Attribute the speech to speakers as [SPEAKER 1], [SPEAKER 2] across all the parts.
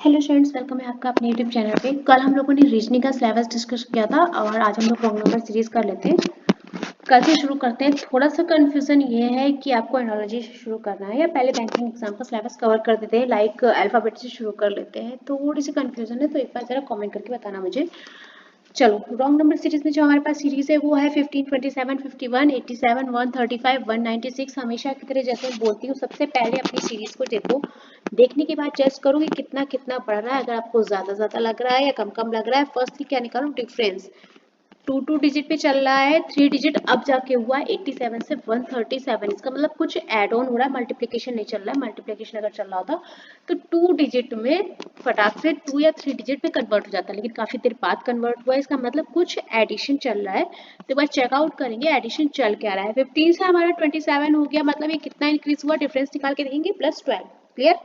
[SPEAKER 1] Hello students, welcome है आपका अपने यूट्यूब चैनल पे। कल हम लोगों ने रीजनिंग का सिलेबस डिस्कस किया था और आज हम लोग रॉन्ग नंबर सीरीज कर लेते हैं। कल से शुरू करते हैं। थोड़ा सा कंफ्यूजन ये है कि आपको एनालॉजी से शुरू करना है या पहले बैंकिंग एग्जाम का सिलेबस कवर कर देते हैं, लाइक अल्फाबेट से शुरू कर लेते हैं। थोड़ी सी कंफ्यूजन है, तो एक बार जरा कमेंट करके बताना मुझे। चलो, रॉन्ग नंबर सीरीज में जो हमारे पास सीरीज है वो है 15, 27, 51, 87, 135, 196। हमेशा की तरह जैसे बोलती हूँ, सबसे पहले अपनी सीरीज को देखो। देखने के बाद जज करो कि कितना कितना पड़ रहा है। अगर आपको ज्यादा लग रहा है या कम कम लग रहा है, फर्स्टली क्या निकालो, डिफरेंस। 2 डिजिट पे चल रहा है, 3 डिजिट अब जाके हुआ 87 से 137। इसका मतलब कुछ ऐड ऑन हो रहा है, मल्टीप्लीकेशन नहीं चल रहा है। मल्टीप्लीकेशन अगर चल रहा होता तो 2 डिजिट में फटाक से 2 या 3 डिजिट में कन्वर्ट हो जाता, लेकिन काफी देर बाद कन्वर्ट हुआ है। इसका मतलब कुछ एडिशन चल रहा है। तो एक बार चेकआउट करेंगे एडिशन चल क्या रहा है। 15 से हमारा 27 हो गया, मतलब ये कितना इंक्रीज हुआ, डिफरेंस निकाल के देखेंगे, +12। क्लियर।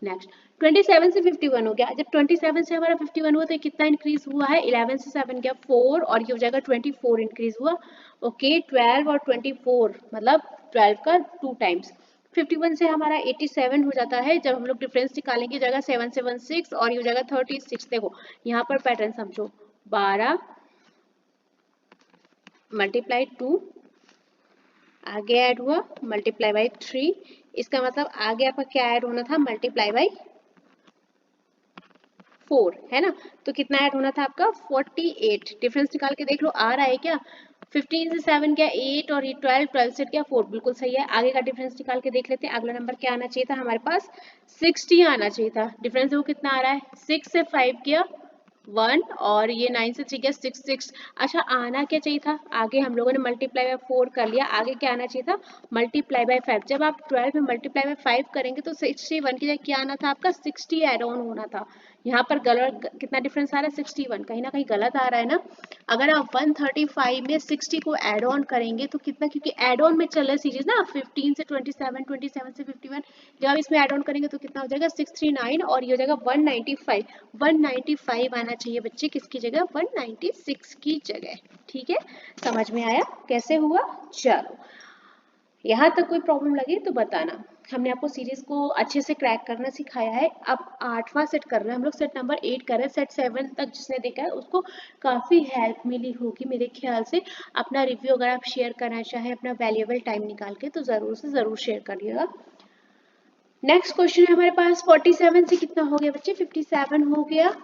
[SPEAKER 1] नेक्स्ट 27 से 51 हो गया। जब 27 से हमारा 51 हुआ तो कितना इंक्रीज हुआ है, 11 से 7 गया 4 और ये हो जाएगा 24 इंक्रीज हुआ। ओके, 12 और 24 मतलब 12 का 2 टाइम्स। 51 से हमारा 87 हो जाता है। जब हम लोग डिफरेंस निकालेंगे जाएगा 776 और ये हो जाएगा 36। देखो यहाँ पर पैटर्न समझो, 12 मल्टीप्लाई 2, आगे ऐड हुआ मल्टीप्लाई बाई 3। इसका मतलब आगे आपका क्या ऐड होना था, मल्टीप्लाई बाई 4, है ना। तो कितना ऐड होना था आपका, 48। डिफरेंस निकाल के देख लो, आ रहा है क्या। 15 से 7 क्या 8 और ये 12 से क्या 4, बिल्कुल सही है। आगे का डिफरेंस निकाल के देख लेते हैं। अगला नंबर क्या आना चाहिए था हमारे पास, 60 आना चाहिए था। डिफरेंस वो कितना आ रहा है, 6 से 5 किया 1 और ये 9 से 3 किया 6। अच्छा, आना क्या चाहिए था, आगे हम लोगों ने मल्टीप्लाई बाय 4 कर लिया, आगे क्या आना चाहिए था, मल्टीप्लाई बाय 5। जब आप 12 में मल्टीप्लाई बाय 5 करेंगे तो 61 की जगह क्या आना था आपका, 60 एड ऑन होना था। यहाँ पर गलत कितना डिफरेंस आ रहा है, 61, कहीं ना कहीं गलत आ रहा है ना। अगर आप 135 में 60 को ऐड ऑन करेंगे तो कितना, क्योंकि ऐड ऑन में चल रहा है सीरीज ना, 15 से 27, 27 से 51। जब आप इसमें ऐड ऑन करेंगे तो कितना हो जाएगा, 639 और ये हो जाएगा 195। 195 आना चाहिए बच्चे, किसकी जगह, 196 की जगह। ठीक है, समझ में आया कैसे हुआ। चलो, यहाँ तक कोई प्रॉब्लम लगे तो बताना। हमने आपको सीरीज को अच्छे से क्रैक करना सिखाया है। अब 8वां सेट कर रहे हैं हम लोग, सेट नंबर 8 कर रहे हैं। सेट 7 तक जिसने देखा है उसको काफ़ी हेल्प मिली होगी मेरे ख्याल से। अपना रिव्यू अगर आप शेयर करना चाहें अपना वैल्यूएबल टाइम निकाल के, तो ज़रूर से ज़रूर शेयर करिएगा। नेक्स्ट क्वेश्चन है हमारे पास, 47 से कितना हो गया बच्चे, 57 हो गया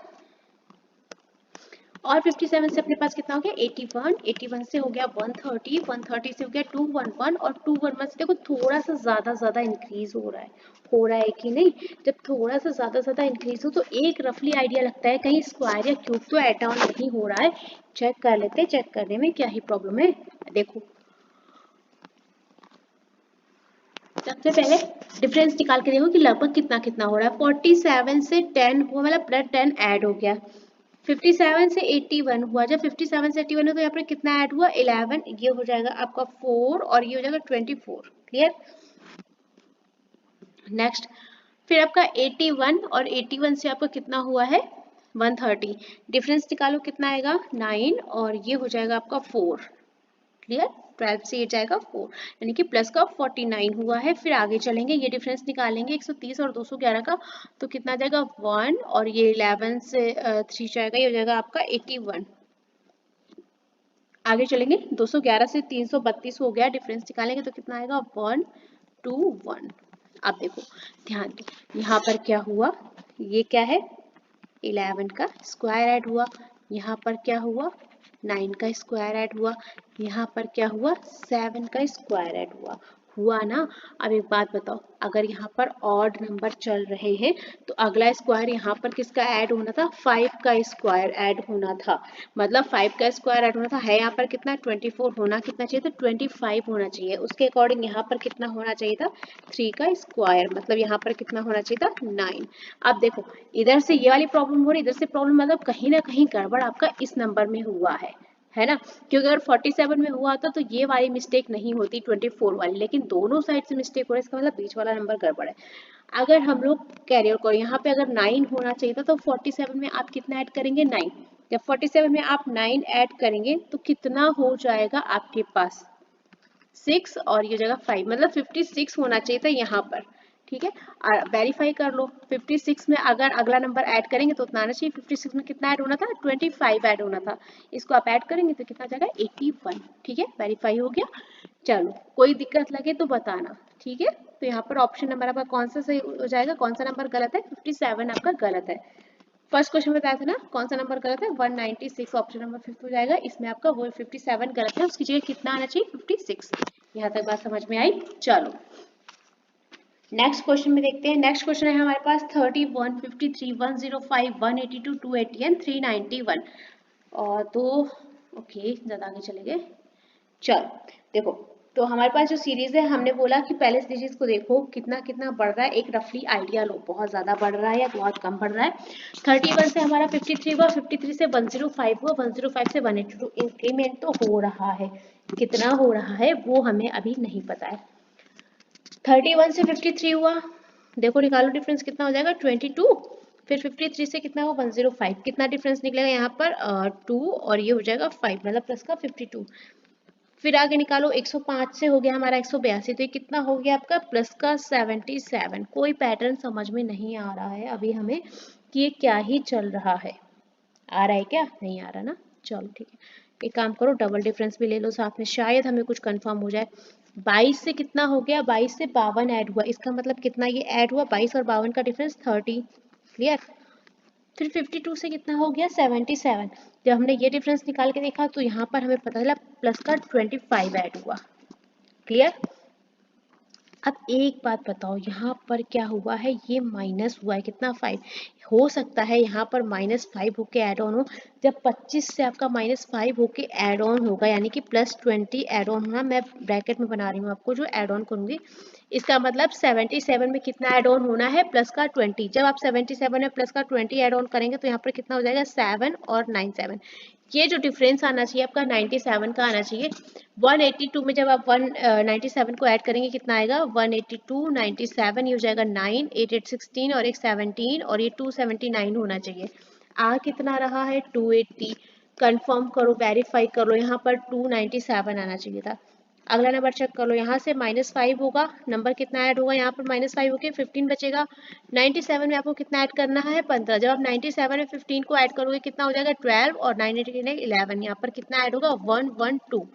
[SPEAKER 1] और 57 से अपने पास कितना हो गया, 81। 81 से हो गया 130, 130 से हो गया 211 और 211 से देखो थोड़ा सा ज्यादा इंक्रीज हो रहा है कि नहीं। जब थोड़ा सा ज्यादा इंक्रीज हो तो एक रफली आइडिया लगता है कहीं स्क्वायर या क्यूब तो ऐड ऑन नहीं हो रहा है। चेक कर लेते हैं, चेक करने में क्या ही प्रॉब्लम है। देखो सबसे पहले डिफरेंस निकाल के देखो कि लगभग कितना कितना हो रहा है। 47 से 10 हुआ, मतलब प्लस 10 ऐड हो गया। 57 से 81 हुआ, जब 57 से 81 है तो यहाँ पर कितना ऐड हुआ, 11। ये हो जाएगा आपका 4 और ये हो जाएगा 24। क्लियर। नेक्स्ट फिर आपका 81 और 81 से आपका कितना हुआ है, 130। डिफरेंस निकालो कितना आएगा, 9 और ये हो जाएगा आपका 4। क्लियर। 12 से ये जाएगा 4, यानी कि प्लस का 49 हुआ है। फिर आगे चलेंगे, ये डिफरेंस निकालेंगे 130 और 211 का, तो कितना जाएगा 1 और ये 11 से 3 जाएगा, ये हो जाएगा आपका 81। आगे चलेंगे, 211 से 332 हो गया, डिफरेंस निकालेंगे तो कितना आएगा, 121। अब देखो ध्यान दे, यहाँ पर क्या हुआ, ये क्या है, 11 का स्क्वायर ऐड हुआ। यहाँ पर क्या हुआ, 9 का स्क्वायर ऐड हुआ। यहाँ पर क्या हुआ, 7 का स्क्वायर ऐड हुआ ना। अब एक बात बताओ, अगर यहाँ पर ऑड नंबर चल रहे हैं तो अगला स्क्वायर यहाँ पर किसका ऐड होना था, 5 का स्क्वायर ऐड होना था। मतलब 5 का स्क्वायर ऐड होना था, है यहाँ पर कितना, 24 होना कितना चाहिए था, 25 होना चाहिए। उसके अकॉर्डिंग यहाँ पर कितना होना चाहिए था, 3 का स्क्वायर, मतलब यहाँ पर कितना होना चाहिए था, 9। अब देखो इधर से ये वाली प्रॉब्लम हो रही, इधर से प्रॉब्लम, मतलब कहीं ना कहीं गड़बड़ आपका इस नंबर में हुआ है ना। क्योंकि अगर 47 में हुआ था तो ये वाली मिस्टेक नहीं होती, 24 वाली, लेकिन दोनों साइड से मिस्टेक हो रहा है, इसका मतलब बीच वाला नंबर गड़बड़ है। अगर हम लोग कैरियर को यहाँ पे अगर 9 होना चाहिए था तो 47 में आप कितना ऐड करेंगे, 9। जब 47 में आप 9 ऐड करेंगे तो कितना हो जाएगा आपके पास, 6 और ये जगह 5, मतलब 56 होना चाहिए था यहाँ पर, ठीक है। और वेरीफाई कर लो 56 में अगर अगला नंबर ऐड करेंगे तो उतना आना चाहिए। 56 में कितना ऐड होना था, 25 ऐड होना था, इसको आप ऐड करेंगे तो कितना जाएगा 81। ठीक है, वेरीफाई हो गया। चलो कोई दिक्कत लगे तो बताना, ठीक है। तो यहाँ पर ऑप्शन नंबर आपका कौन सा सही हो जाएगा, कौन सा नंबर गलत है, 57 आपका गलत है। फर्स्ट क्वेश्चन बताया था ना कौन सा नंबर गलत है, 196 ऑप्शन नंबर 5 हो जाएगा। इसमें आपका वो 57 गलत है, उसकी जगह कितना आना चाहिए 56। यहाँ तक बात समझ में आई। चलो नेक्स्ट क्वेश्चन में देखते हैं। नेक्स्ट क्वेश्चन है हमारे पास 30, 153, 105, 182, 280 एंड 391। और तो ओके ज्यादा आगे चले गए। चलो देखो, तो हमारे पास जो सीरीज है, हमने बोला कि पहले सीरीज को देखो कितना कितना बढ़ रहा है, एक रफली आइडिया लो, बहुत ज्यादा बढ़ रहा है या बहुत कम बढ़ रहा है। 31 से हमारा 53 हुआ, 53 से 105 हुआ, 105 से 182 इंक्रीमेंट तो हो रहा है, कितना हो रहा है वो हमें अभी नहीं पता है। 31 से 53 हुआ, देखो निकालो डिफरेंस कितना हो जाएगा 22। फिर 53 से कितना हुआ 105, कितना डिफरेंस निकलेगा यहाँ पर 2 और ये हो जाएगा 5, मतलब प्लस का 52। फिर आगे निकालो 105 से हो गया हमारा 182, तो ये कितना हो गया आपका प्लस का 77। कोई पैटर्न समझ में नहीं आ रहा है अभी हमें कि ये क्या ही चल रहा है। आ रहा है क्या, नहीं आ रहा ना। चलो ठीक है, एक काम करो डबल डिफरेंस भी ले लो साथ में, शायद हमें कुछ कंफर्म हो जाए। 22 से कितना हो गया, 22 से 52 ऐड हुआ, इसका मतलब कितना ये ऐड हुआ, 22 और 52 का डिफरेंस 30। क्लियर। फिर 52 से कितना हो गया 77। जब हमने ये डिफरेंस निकाल के देखा तो यहाँ पर हमें पता चला प्लस का 25 ऐड हुआ। क्लियर। अब एक बात बताओ, यहाँ पर क्या हुआ है, ये माइनस हुआ है कितना 5। हो सकता है यहाँ पर -5 होके ऐड ऑन हो। जब 25 से आपका -5 होके ऐड ऑन होगा, यानी कि +20 ऐड ऑन होना, मैं ब्रैकेट में बना रही हूँ आपको जो ऐड ऑन करूंगी, इसका मतलब 77 में कितना ऐड ऑन होना है प्लस का 20। जब आप 77 में प्लस का 20 ऐड ऑन करेंगे तो यहाँ पर कितना हो जाएगा 7 और 9 7। ये जो डिफरेंस आना चाहिए आपका 97 का आना चाहिए। 182 में जब आप 97 को ऐड करेंगे कितना आएगा 182, 97, ये हो जाएगा 9, 8 8 16 और एक 17 और ये 279 होना चाहिए। आ कितना रहा है 280। कंफर्म करो, वेरीफाई करो, यहाँ पर 297 आना चाहिए था। अगला नंबर चेक कर लो, यहाँ से -5 होगा, नंबर कितना ऐड होगा यहाँ पर -5 होके 15 बचेगा। 97 में आपको कितना ऐड करना है 15। जब आप 97 में 15 को ऐड करोगे कितना हो जाएगा 12 और 9 11, यहाँ पर कितना ऐड होगा 112।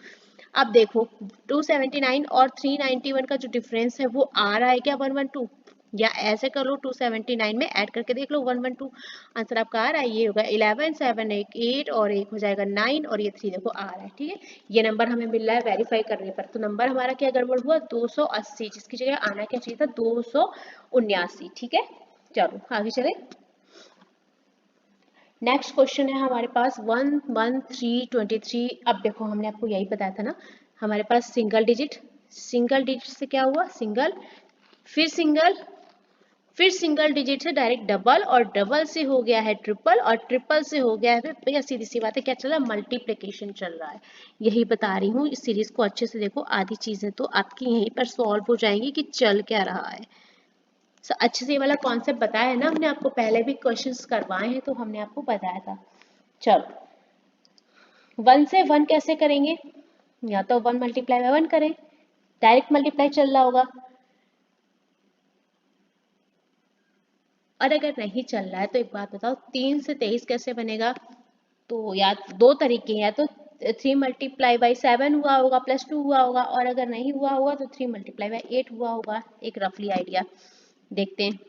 [SPEAKER 1] अब देखो 279 और 391 का जो डिफरेंस है वो आ रहा है क्या 112, या ऐसे कर लो 279 में ऐड करके देख लो 112। आंसर आपका आ रहा है, ये होगा 11, 7 एक 8 और एक हो जाएगा 9 और ये 3 देखो आ रहा है। ठीक है, ये नंबर हमें मिल रहा है वेरीफाई करने पर। तो नंबर हमारा क्या गड़बड़ हुआ 280, जिसकी जगह आना क्या चाहिए था 279। ठीक है, चलो आगे चले। नेक्स्ट क्वेश्चन है हमारे पास 11323। अब देखो हमने आपको यही बताया था ना, हमारे पास सिंगल डिजिट से क्या हुआ सिंगल, फिर सिंगल, फिर सिंगल डिजिट से डायरेक्ट डबल, और डबल से हो गया है ट्रिपल, और ट्रिपल से हो गया है भैया सीधी सी बात है क्या चल रहा है मल्टीप्लिकेशन चल रहा है। यही बता रही हूँ, इस सीरीज को अच्छे से देखो, आधी चीजें तो आपकी यहीं पर सॉल्व हो जाएंगी कि चल क्या रहा है। अच्छे से ये वाला कॉन्सेप्ट बताया है ना हमने आपको, पहले भी क्वेश्चंस करवाए हैं तो हमने आपको बताया था। चलो 1 से 1 कैसे करेंगे, या तो 1 मल्टीप्लाई बाय 1 करें, डायरेक्ट मल्टीप्लाई चल रहा होगा। और अगर नहीं चल रहा है तो एक बात बताओ 3 से 23 कैसे बनेगा। तो या दो तरीके हैं, या तो 3 मल्टीप्लाई बाई 7 हुआ होगा +2 हुआ होगा, और अगर नहीं हुआ होगा तो 3 मल्टीप्लाई बाई 8 हुआ होगा। एक रफली आइडिया देखते हैं।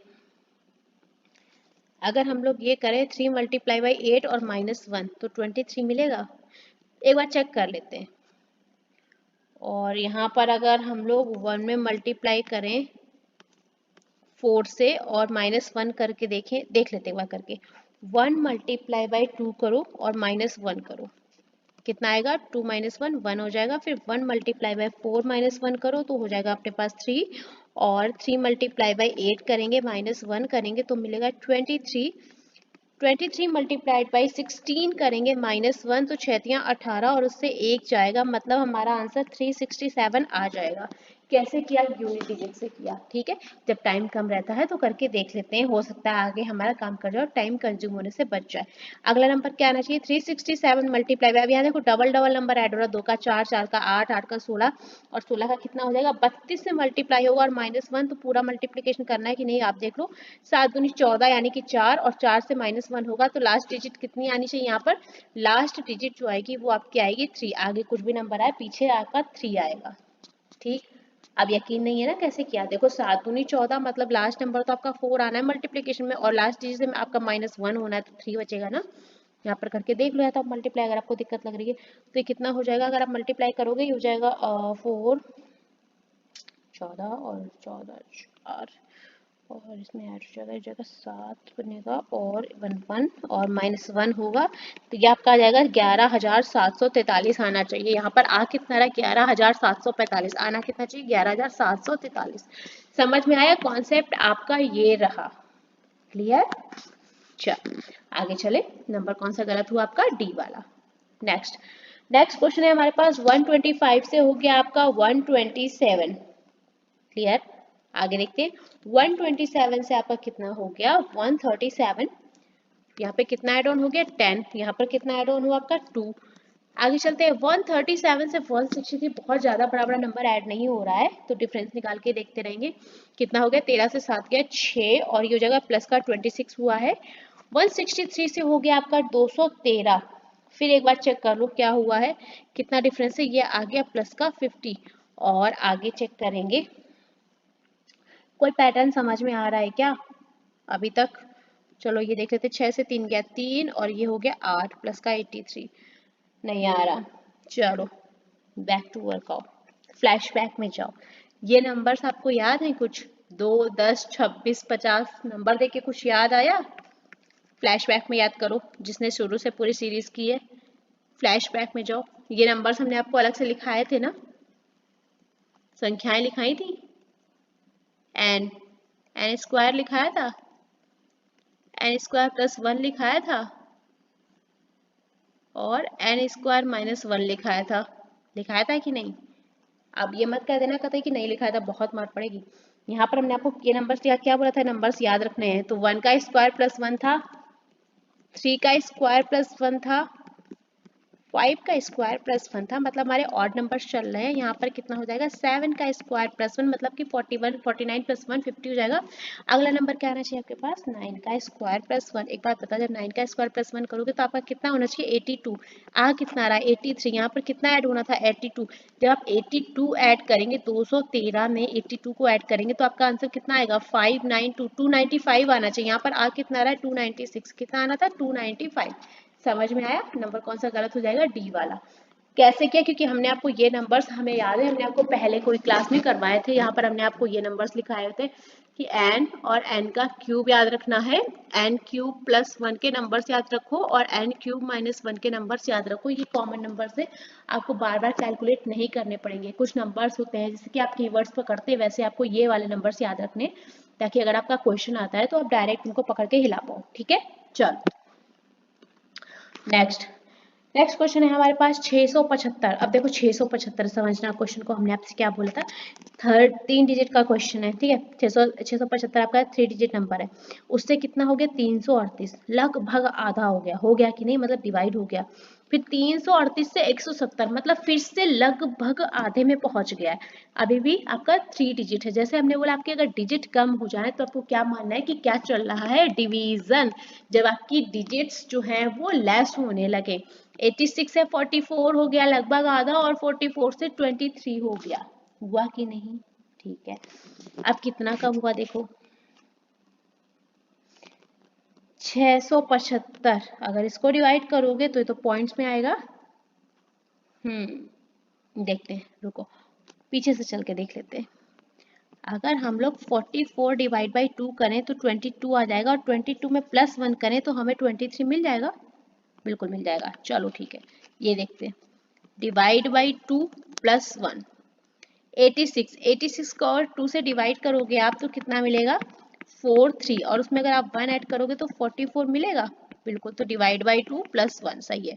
[SPEAKER 1] अगर हम लोग ये करें 3 मल्टीप्लाई बाई 8 और -1 तो 23 मिलेगा। एक बार चेक कर लेते हैं। और यहाँ पर अगर हम लोग 1 में मल्टीप्लाई करें 4 से और -1 करके देख लेते हैं एक बार करके। 1 मल्टीप्लाई बाई 2 करो और -1 करो, कितना आएगा 2 - 1 1 हो जाएगा। फिर 1 मल्टीप्लाई बाय 4 -1 करो तो हो जाएगा अपने पास 3, और 3 मल्टीप्लाई बाय 8 करेंगे -1 करेंगे तो मिलेगा 23। 23 मल्टीप्लाइड बाई 16 करेंगे -1 तो 6 × 18 और उससे 1 जाएगा, मतलब हमारा आंसर 367 आ जाएगा। कैसे किया, यूनिट डिजिट से किया। ठीक है, जब टाइम कम रहता है तो करके देख लेते हैं, हो सकता है आगे हमारा काम कर जाए और टाइम कंज्यूम होने से बच जाए। अगला नंबर क्या आना चाहिए, 367 मल्टीप्लाई बाय, अब यहाँ देखो डबल डबल नंबर ऐड हो रहा है, 2 का 4, 4 का 8, 8 का 16 और 16 का कितना हो जाएगा 32 से मल्टीप्लाई होगा और -1, तो पूरा मल्टीप्लीकेशन करना है कि नहीं आप देख लो। 7 दूनी 14 यानी कि 4 और 4 से -1 होगा तो लास्ट डिजिट कितनी आनी चाहिए, यहाँ पर लास्ट डिजिट जो आएगी वो आपकी आएगी 3, आगे कुछ भी नंबर आए पीछे आपका 3 आएगा। ठीक, अब यकीन नहीं है ना कैसे किया, देखो 7 दूनी 14 मतलब लास्ट नंबर तो आपका 4 आना है मल्टीप्लीकेशन में और लास्ट डिजिट में आपका -1 होना है तो 3 बचेगा ना। यहाँ पर करके देख लो या तो आप मल्टीप्लाई, अगर आपको दिक्कत लग रही है तो ये कितना हो जाएगा, अगर आप मल्टीप्लाई करोगे ये हो जाएगा 4 14 और 14 4 और इसमें ऐड हो जाएगा, 7 बनेगा और 1 और -1 होगा तो ये आपका आ जाएगा 11,743 आना चाहिए। यहाँ पर आ कितना रहा, 11,745 आना कितना चाहिए, 11,743। समझ में आया कॉन्सेप्ट आपका, ये रहा क्लियर। चल आगे चले, नंबर कौन सा गलत हुआ आपका, डी वाला। नेक्स्ट क्वेश्चन है हमारे पास 125 से हो गया आपका 127। क्लियर, आगे देखते हैं 127 से आपका कितना हो गया 137, यहाँ पे कितना एड ऑन हो गया 10, यहाँ पर कितना एड ऑन हुआ आपका 2। आगे चलते हैं 137 से 163, बहुत ज्यादा बड़ा बड़ा नंबर ऐड नहीं हो रहा है तो डिफरेंस निकाल के देखते रहेंगे। कितना हो गया 13 से 7 गया 6 और ये जगह प्लस का 26 हुआ है। 163 से हो गया आपका 213, फिर एक बार चेक कर लो क्या हुआ है, कितना डिफरेंस है, ये आ गया प्लस का 50 और आगे चेक करेंगे कोई पैटर्न समझ में आ रहा है क्या अभी तक। चलो ये देख लेते, 6 से 3 गया 3 और ये हो गया 8 प्लस का 83, नहीं आ रहा। चलो बैक टू वर्कआउट, फ्लैशबैक में जाओ। ये नंबर्स आपको याद है कुछ, 2 10 26 50 नंबर देके कुछ याद आया, फ्लैशबैक में याद करो जिसने शुरू से पूरी सीरीज की है, फ्लैशबैक में जाओ। ये नंबर्स हमने आपको अलग से लिखाए थे ना, संख्याएं लिखाई थी, एन स्क्वायर लिखाया था, एन स्क्वायर प्लस 1 लिखाया था और एन स्क्वायर -1 लिखाया था कि नहीं। अब ये मत कह देना कतई कि नहीं लिखाया था, बहुत मार पड़ेगी। यहाँ पर हमने आपको ये नंबर्स क्या बोला था, नंबर्स याद रखने हैं, तो 1 का स्क्वायर प्लस 1 था, 3 का स्क्वायर प्लस 1 था, 5 का स्क्वायर प्लस 1 था, मतलब हमारे ऑड नंबर्स चल रहे हैं। यहाँ पर कितना हो जाएगा 7 का स्क्वायर प्लस 1 मतलब कि 41 49 प्लस 1 50 हो जाएगा। अगला नंबर क्या आना चाहिए आपके पास 9 का स्क्वायर प्लस 1। एक बात बता, जब 9 का स्क्वायर प्लस 1 करोगे तो आपका कितना होना चाहिए 82, आ कितना रहा 83, यहाँ पर कितना ऐड होना था 82। जब आप 82 ऐड करेंगे 213 में 82 को ऐड करेंगे तो आपका आंसर कितना आएगा 592 295 आना चाहिए। यहाँ पर आ कितना रहा है 296, कितना आना था 295। समझ में आया, नंबर कौन सा गलत हो जाएगा, डी वाला। कैसे किया, क्योंकि हमने आपको ये नंबर्स, हमें याद है हमने आपको पहले कोई क्लास में करवाए थे, यहाँ पर हमने आपको ये नंबर्स लिखाए थे कि n और n का क्यूब याद रखना है, n क्यूब प्लस 1 के नंबर्स याद रखो और n क्यूब -1 के नंबर्स याद रखो। ये कॉमन नंबर्स है, आपको बार बार कैलकुलेट नहीं करने पड़ेंगे। कुछ नंबर्स होते हैं जैसे कि आप कीवर्ड्स पकड़ते हैं, वैसे आपको ये वाले नंबर्स याद रखने, ताकि अगर आपका क्वेश्चन आता है तो आप डायरेक्ट उनको पकड़ के हिला पाओ। ठीक है, चलो नेक्स्ट क्वेश्चन है हमारे पास 675। अब देखो 675 समझना, क्वेश्चन को हमने आपसे क्या बोला था, 3 डिजिट का क्वेश्चन है। ठीक है, 675 आपका 3 डिजिट नंबर है, उससे कितना हो गया 338, लगभग आधा हो गया कि नहीं, मतलब डिवाइड हो गया। फिर 338 से 170 मतलब फिर से लगभग आधे में पहुंच गया है, अभी भी आपका 3 डिजिट है। जैसे हमने बोला आपके अगर डिजिट कम हो जाए तो आपको क्या मानना है कि क्या चल रहा है, डिवीजन। जब आपकी डिजिट्स जो है वो लेस होने लगे, 86 से 44 हो गया लगभग आधा और 44 से 23 हो गया, हुआ कि नहीं। ठीक है, अब कितना कम हुआ देखो 675, अगर इसको डिवाइड करोगे तो ये तो पॉइंट्स में आएगा। देखते हैं, रुको पीछे से चल के देख लेते हैं। अगर हम लोग 44 डिवाइड बाई 2 करें तो 22 आ जाएगा और 22 में प्लस 1 करें तो हमें 23 मिल जाएगा, बिल्कुल मिल जाएगा। चलो ठीक है, ये देखते हैं, डिवाइड बाई 2 प्लस 1 86 को और 2 से डिवाइड करोगे आप तो कितना मिलेगा 43, और उसमें अगर आप 1 ऐड करोगे तो 44 मिलेगा, बिल्कुल। तो डिवाइड बाई 2 प्लस 1 सही है।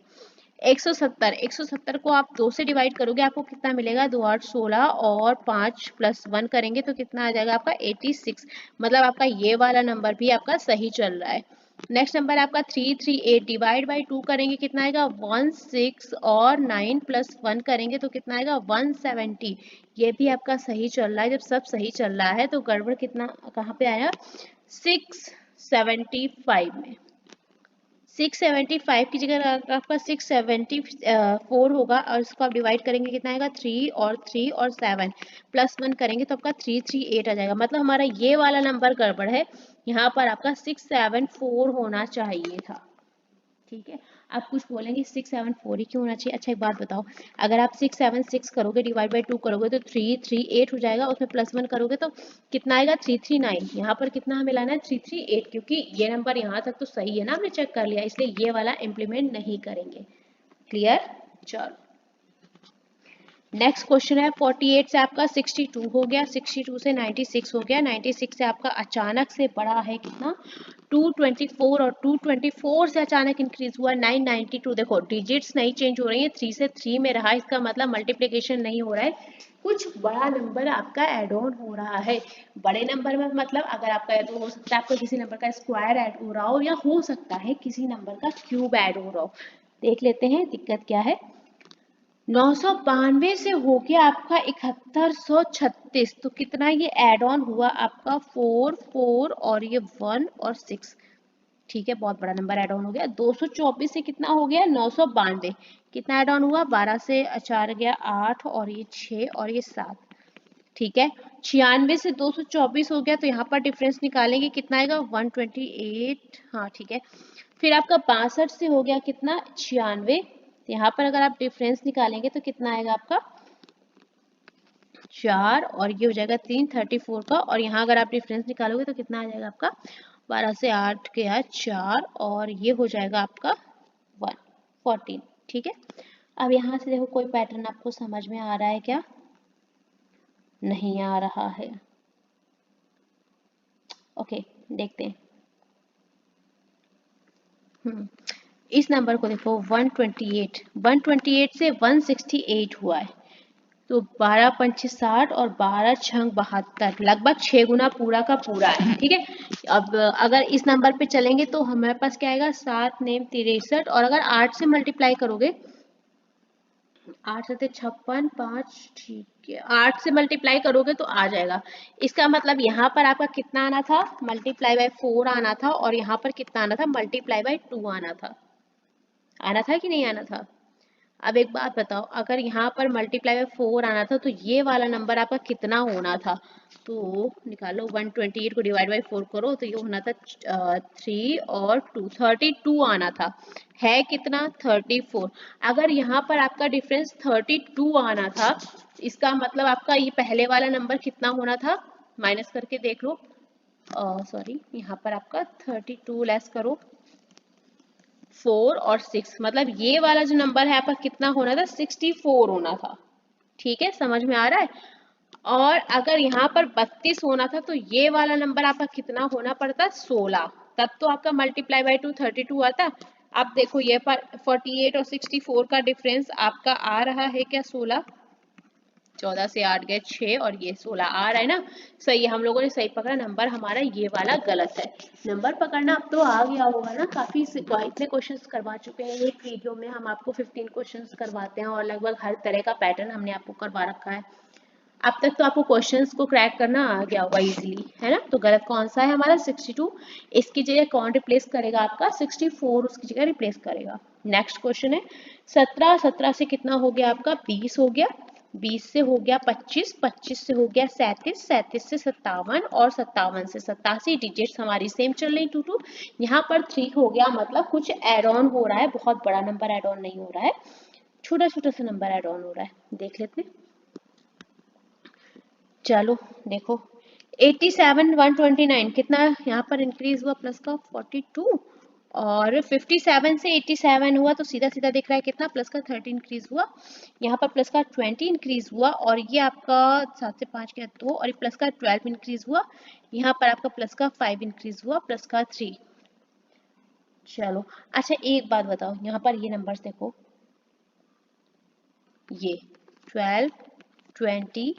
[SPEAKER 1] 170 को आप 2 से डिवाइड करोगे, आपको कितना मिलेगा? 2 8 16 और 5 प्लस 1 करेंगे तो कितना आ जाएगा आपका? 86। मतलब आपका ये वाला नंबर भी आपका सही चल रहा है। नेक्स्ट नंबर आपका 338 डिवाइड बाई 2 करेंगे, कितना आएगा? 16 और 9 प्लस 1 करेंगे तो कितना आएगा? 170। ये भी आपका सही चल रहा है। जब सब सही चल रहा है तो गड़बड़ कितना कहाँ पे आया? 675 में। 675 की जगह अगर आपका 674 होगा और इसको आप डिवाइड करेंगे, कितना आएगा? 3 और 7 प्लस 1 करेंगे तो आपका 338 आ जाएगा। मतलब हमारा ये वाला नंबर गड़बड़ है, यहाँ पर आपका 674 होना चाहिए था। ठीक है, आप कुछ बोलेंगे 674 ही क्यों होना चाहिए? अच्छा एक बात बताओ, अगर आप 676 करोगे डिवाइड बाई 2 करोगे तो 338 हो जाएगा, उसमें प्लस 1 करोगे तो कितना आएगा? 339। यहाँ पर कितना हमें लाना है? 338, क्योंकि ये नंबर यहाँ तक तो सही है ना, हमने चेक कर लिया, इसलिए ये वाला इम्प्लीमेंट नहीं करेंगे। क्लियर? चलो नेक्स्ट क्वेश्चन है 48 से आपका 62 हो गया, 62 से 96 हो गया, 96 से आपका अचानक से बड़ा है कितना? 224 और 224 से अचानक इंक्रीज हुआ 992। देखो डिजिट्स नहीं चेंज हो रही है, 3 से 3 में रहा, इसका मतलब मल्टीप्लिकेशन नहीं हो रहा है, कुछ बड़ा नंबर आपका एड ऑन हो रहा है। बड़े नंबर में मतलब अगर आपका ऐड हो सकता है, आपको किसी नंबर का स्क्वायर ऐड हो रहा हो, या हो सकता है किसी नंबर का क्यूब ऐड हो रहा हो। देख लेते हैं दिक्कत क्या है। 992 से हो गया आपका 7136, तो कितना ये एड ऑन हुआ आपका? 4 4 और ये 1 और 6। ठीक है, बहुत बड़ा नंबर एड ऑन हो गया। 224 से कितना हो गया? 992। कितना एड ऑन हुआ? 12 से 4 गया 8 और ये 6 और ये 7। ठीक है, 96 से 224 हो गया तो यहाँ पर डिफरेंस निकालेंगे, कितना आएगा? 128। हाँ ठीक है, फिर आपका 62 से हो गया कितना? 96। यहाँ पर अगर आप डिफरेंस निकालेंगे तो कितना आएगा आपका? 4 और ये हो जाएगा 3 34 का, और यहाँ अगर आप डिफरेंस निकालोगे तो कितना आ जाएगा आपका? 12 से 8 गया 4 और ये हो जाएगा आपका 1 14। ठीक है, अब यहाँ से देखो कोई पैटर्न आपको समझ में आ रहा है क्या? नहीं आ रहा है। ओके देखते हैं। इस नंबर को देखो 128 से 168 हुआ है, तो 12 पंचे 60 और 12 छंग 72, लगभग 6 गुना पूरा का पूरा है। ठीक है, अब अगर इस नंबर पे चलेंगे तो हमारे पास क्या आएगा? 7 नेम 63, और अगर 8 से मल्टीप्लाई करोगे, 8 से 56 5, ठीक है, 8 से मल्टीप्लाई करोगे तो आ जाएगा। इसका मतलब यहाँ पर आपका कितना आना था? मल्टीप्लाई बाय 4 आना था, और यहाँ पर कितना आना था? मल्टीप्लाई बाय 2 आना था। आना था कि नहीं आना था? अब एक बात बताओ, अगर यहाँ पर मल्टीप्लाई बाय 4 आना था तो ये वाला नंबर आपका कितना होना था? तो निकालो, 128 को डिवाइड बाय 4 करो तो ये होना था 3 और 2 32 आना था। है कितना? 34। अगर यहाँ पर आपका डिफरेंस 32 आना था, इसका मतलब आपका ये पहले वाला नंबर कितना होना था? माइनस करके देख लो, सॉरी यहाँ पर आपका 32 लेस करो 4 और 6, मतलब ये वाला जो नंबर है आपका कितना होना था? 64 होना था। ठीक है, समझ में आ रहा है? और अगर यहाँ पर 32 होना था तो ये वाला नंबर आपका कितना होना पड़ता? 16, तब तो आपका मल्टीप्लाई बाय 2 32 आता। अब देखो ये पर 48 और 64 का डिफरेंस आपका आ रहा है क्या? 16। 14 से 8 गए 6 और ये 16 आ रहा है ना? सही है, हम लोगों ने सही पकड़ा। नंबर हमारा ये वाला गलत है। नंबर पकड़ना अब तो आ गया होगा ना, काफी इतने क्वेश्चंस करवा चुके हैं एक वीडियो में, हम आपको 15 क्वेश्चंस करवाते हैं और लगभग हर तरह का पैटर्न हमने आपको करवा रखा है। अब तक तो आपको क्वेश्चंस को क्रैक करना आ गया होगा इजीली, है ना? तो गलत कौन सा है हमारा? 62। इसकी जगह कौन रिप्लेस करेगा आपका? 64 उसकी जगह रिप्लेस करेगा। नेक्स्ट क्वेश्चन है 17। 17 से कितना हो गया आपका? 20 हो गया। 20 से हो गया 25, 25 से हो गया 37, 37 से 57 और 57 से 87। डिजिट्स हमारी सेम चल रही 2 2। यहाँ पर 3 हो गया, मतलब कुछ एड ऑन हो रहा है, बहुत बड़ा नंबर एड ऑन नहीं हो रहा है, छोटा छोटा सा नंबर एड ऑन हो रहा है। देख लेते हैं, चलो देखो 87 129 कितना यहाँ पर इंक्रीज हुआ? प्लस का 42, और 57 से 87 हुआ तो सीधा सीधा दिख रहा है कितना? प्लस का 30 इंक्रीज हुआ। यहाँ पर प्लस का 20 इंक्रीज हुआ, और ये आपका 7 से 5 गया 2, और प्लस का 12 इंक्रीज हुआ। यहाँ पर आपका प्लस का 5 इंक्रीज हुआ, प्लस का 3। चलो अच्छा एक बात बताओ, यहाँ पर ये नंबर्स देखो, ये 12, 20,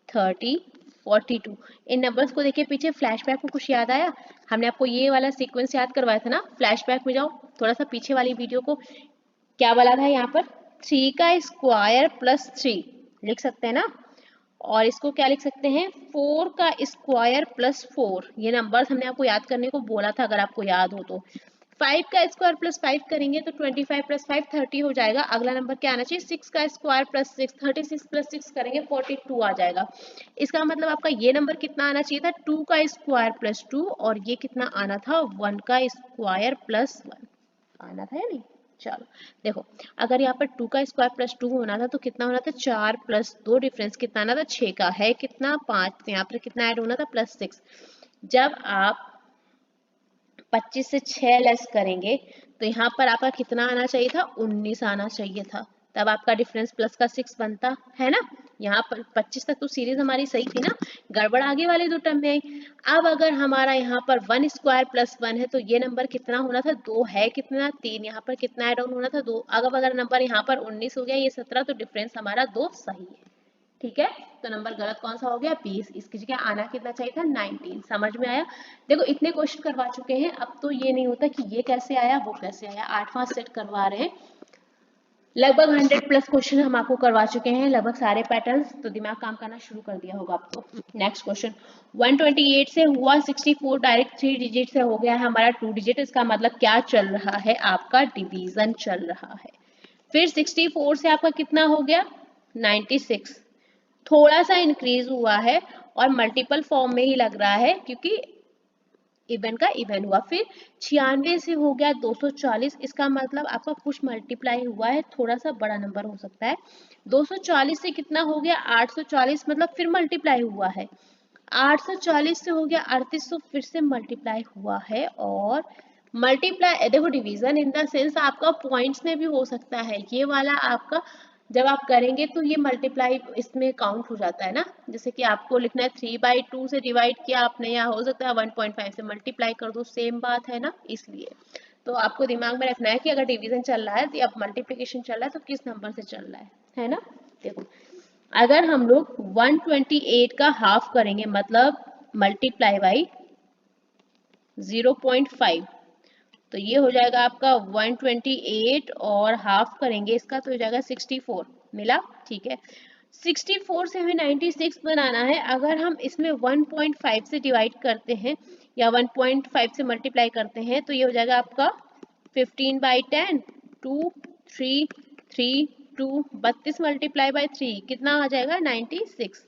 [SPEAKER 1] 30, 42 इन नंबर्स को देखिए। पीछे फ्लैशबैक में कुछ याद आया? हमने आपको ये वाला सीक्वेंस याद करवाया था ना। फ्लैशबैक में जाओ थोड़ा सा पीछे वाली वीडियो को, क्या बोला था यहाँ पर? 3 का स्क्वायर प्लस 3 लिख सकते हैं ना, और इसको क्या लिख सकते हैं? 4 का स्क्वायर प्लस 4। ये नंबर्स हमने आपको याद करने को बोला था, अगर आपको याद हो तो। 5 का स्क्वायर प्लस 5 करेंगे तो 25 प्लस 5 30 हो जाएगा। अगला नंबर क्या आना चाहिए? 6 का स्क्वायर प्लस 6, 36 प्लस 6 करेंगे 42 आ जाएगा। इसका मतलब आपका ये नंबर कितना आना चाहिए था? 2 का स्क्वायर प्लस 2, और ये कितना आना था? 1 का स्क्वायर प्लस 1 आना था या नहीं? चलो देखो, अगर यहाँ पर 2 का स्क्वायर प्लस 2 होना था तो कितना होना था? 4 प्लस 2, डिफरेंस कितना आना था? 6 का। है कितना? 5। तो यहाँ पर कितना ऐड होना था? प्लस 6। जब आप 25 से 6 लेस करेंगे तो यहाँ पर आपका कितना आना चाहिए था? 19 आना चाहिए था। तब आपका डिफरेंस प्लस का 6 बनता है ना। यहाँ पर 25 तक तो सीरीज हमारी सही थी ना, गड़बड़ आगे वाले दो टर्म में आई। अब अगर हमारा यहाँ पर 1 स्क्वायर प्लस 1 है तो ये नंबर कितना होना था? 2। है कितना? 3। यहाँ पर कितना ऐड ऑन होना था? 2। अगर नंबर यहाँ पर 19 हो गया, ये 17, तो डिफरेंस हमारा 2 सही है। ठीक है, तो नंबर गलत कौन सा हो गया? 20। इसकी जगह आना कितना चाहिए था? 19। समझ में आया? देखो इतने क्वेश्चन करवा चुके हैं, अब तो ये नहीं होता कि ये कैसे आया वो कैसे आया। 8वां सेट करवा रहे हैं, लगभग 100 प्लस क्वेश्चन हम आपको करवा चुके हैं, लगभग सारे पैटर्न्स। तो दिमाग काम करना शुरू कर दिया होगा अब तो। नेक्स्ट क्वेश्चन, 128 से हुआ 64, डायरेक्ट 3 डिजिट से हो गया है हमारा 2 डिजिट। इसका मतलब क्या चल रहा है? आपका डिवीजन चल रहा है। फिर 64 से आपका कितना हो गया? 96, थोड़ा सा इंक्रीज हुआ है और मल्टीपल फॉर्म में ही लग रहा है क्योंकि इवन का इवन हुआ। फिर 96 से हो गया 240, इसका मतलब आपका कुछ मल्टीप्लाई हुआ है, थोड़ा सा बड़ा नंबर हो सकता है। 240 से कितना हो गया? 840, मतलब फिर मल्टीप्लाई हुआ है। 840 से हो गया 3800, फिर से मल्टीप्लाई हुआ है। और मल्टीप्लाई देखो, डिवीजन इन द सेंस आपका पॉइंट्स में भी हो सकता है। ये वाला आपका जब आप करेंगे तो ये मल्टीप्लाई इसमें काउंट हो जाता है ना। जैसे कि आपको लिखना है 3/2 से डिवाइड किया आपने, या हो सकता है 1.5 से मल्टीप्लाई कर दो, सेम बात है ना। इसलिए तो आपको दिमाग में रखना है कि अगर डिवीजन चल रहा है तो अब मल्टीप्लिकेशन चल रहा है तो किस नंबर से चल रहा है ना। देखो, अगर हम लोग 128 का हाफ करेंगे, मतलब मल्टीप्लाई बाई 0.5, तो ये हो जाएगा आपका 128, और हाफ करेंगे इसका तो हो जाएगा 64। मिला? ठीक है, 64 से हमें 96 बनाना है। अगर हम इसमें 1.5 से डिवाइड करते हैं या 1.5 से मल्टीप्लाई करते हैं तो ये हो जाएगा आपका 15/10, 2, 3, 3, 2, 32 मल्टीप्लाई बाई 3 कितना आ जाएगा? 96।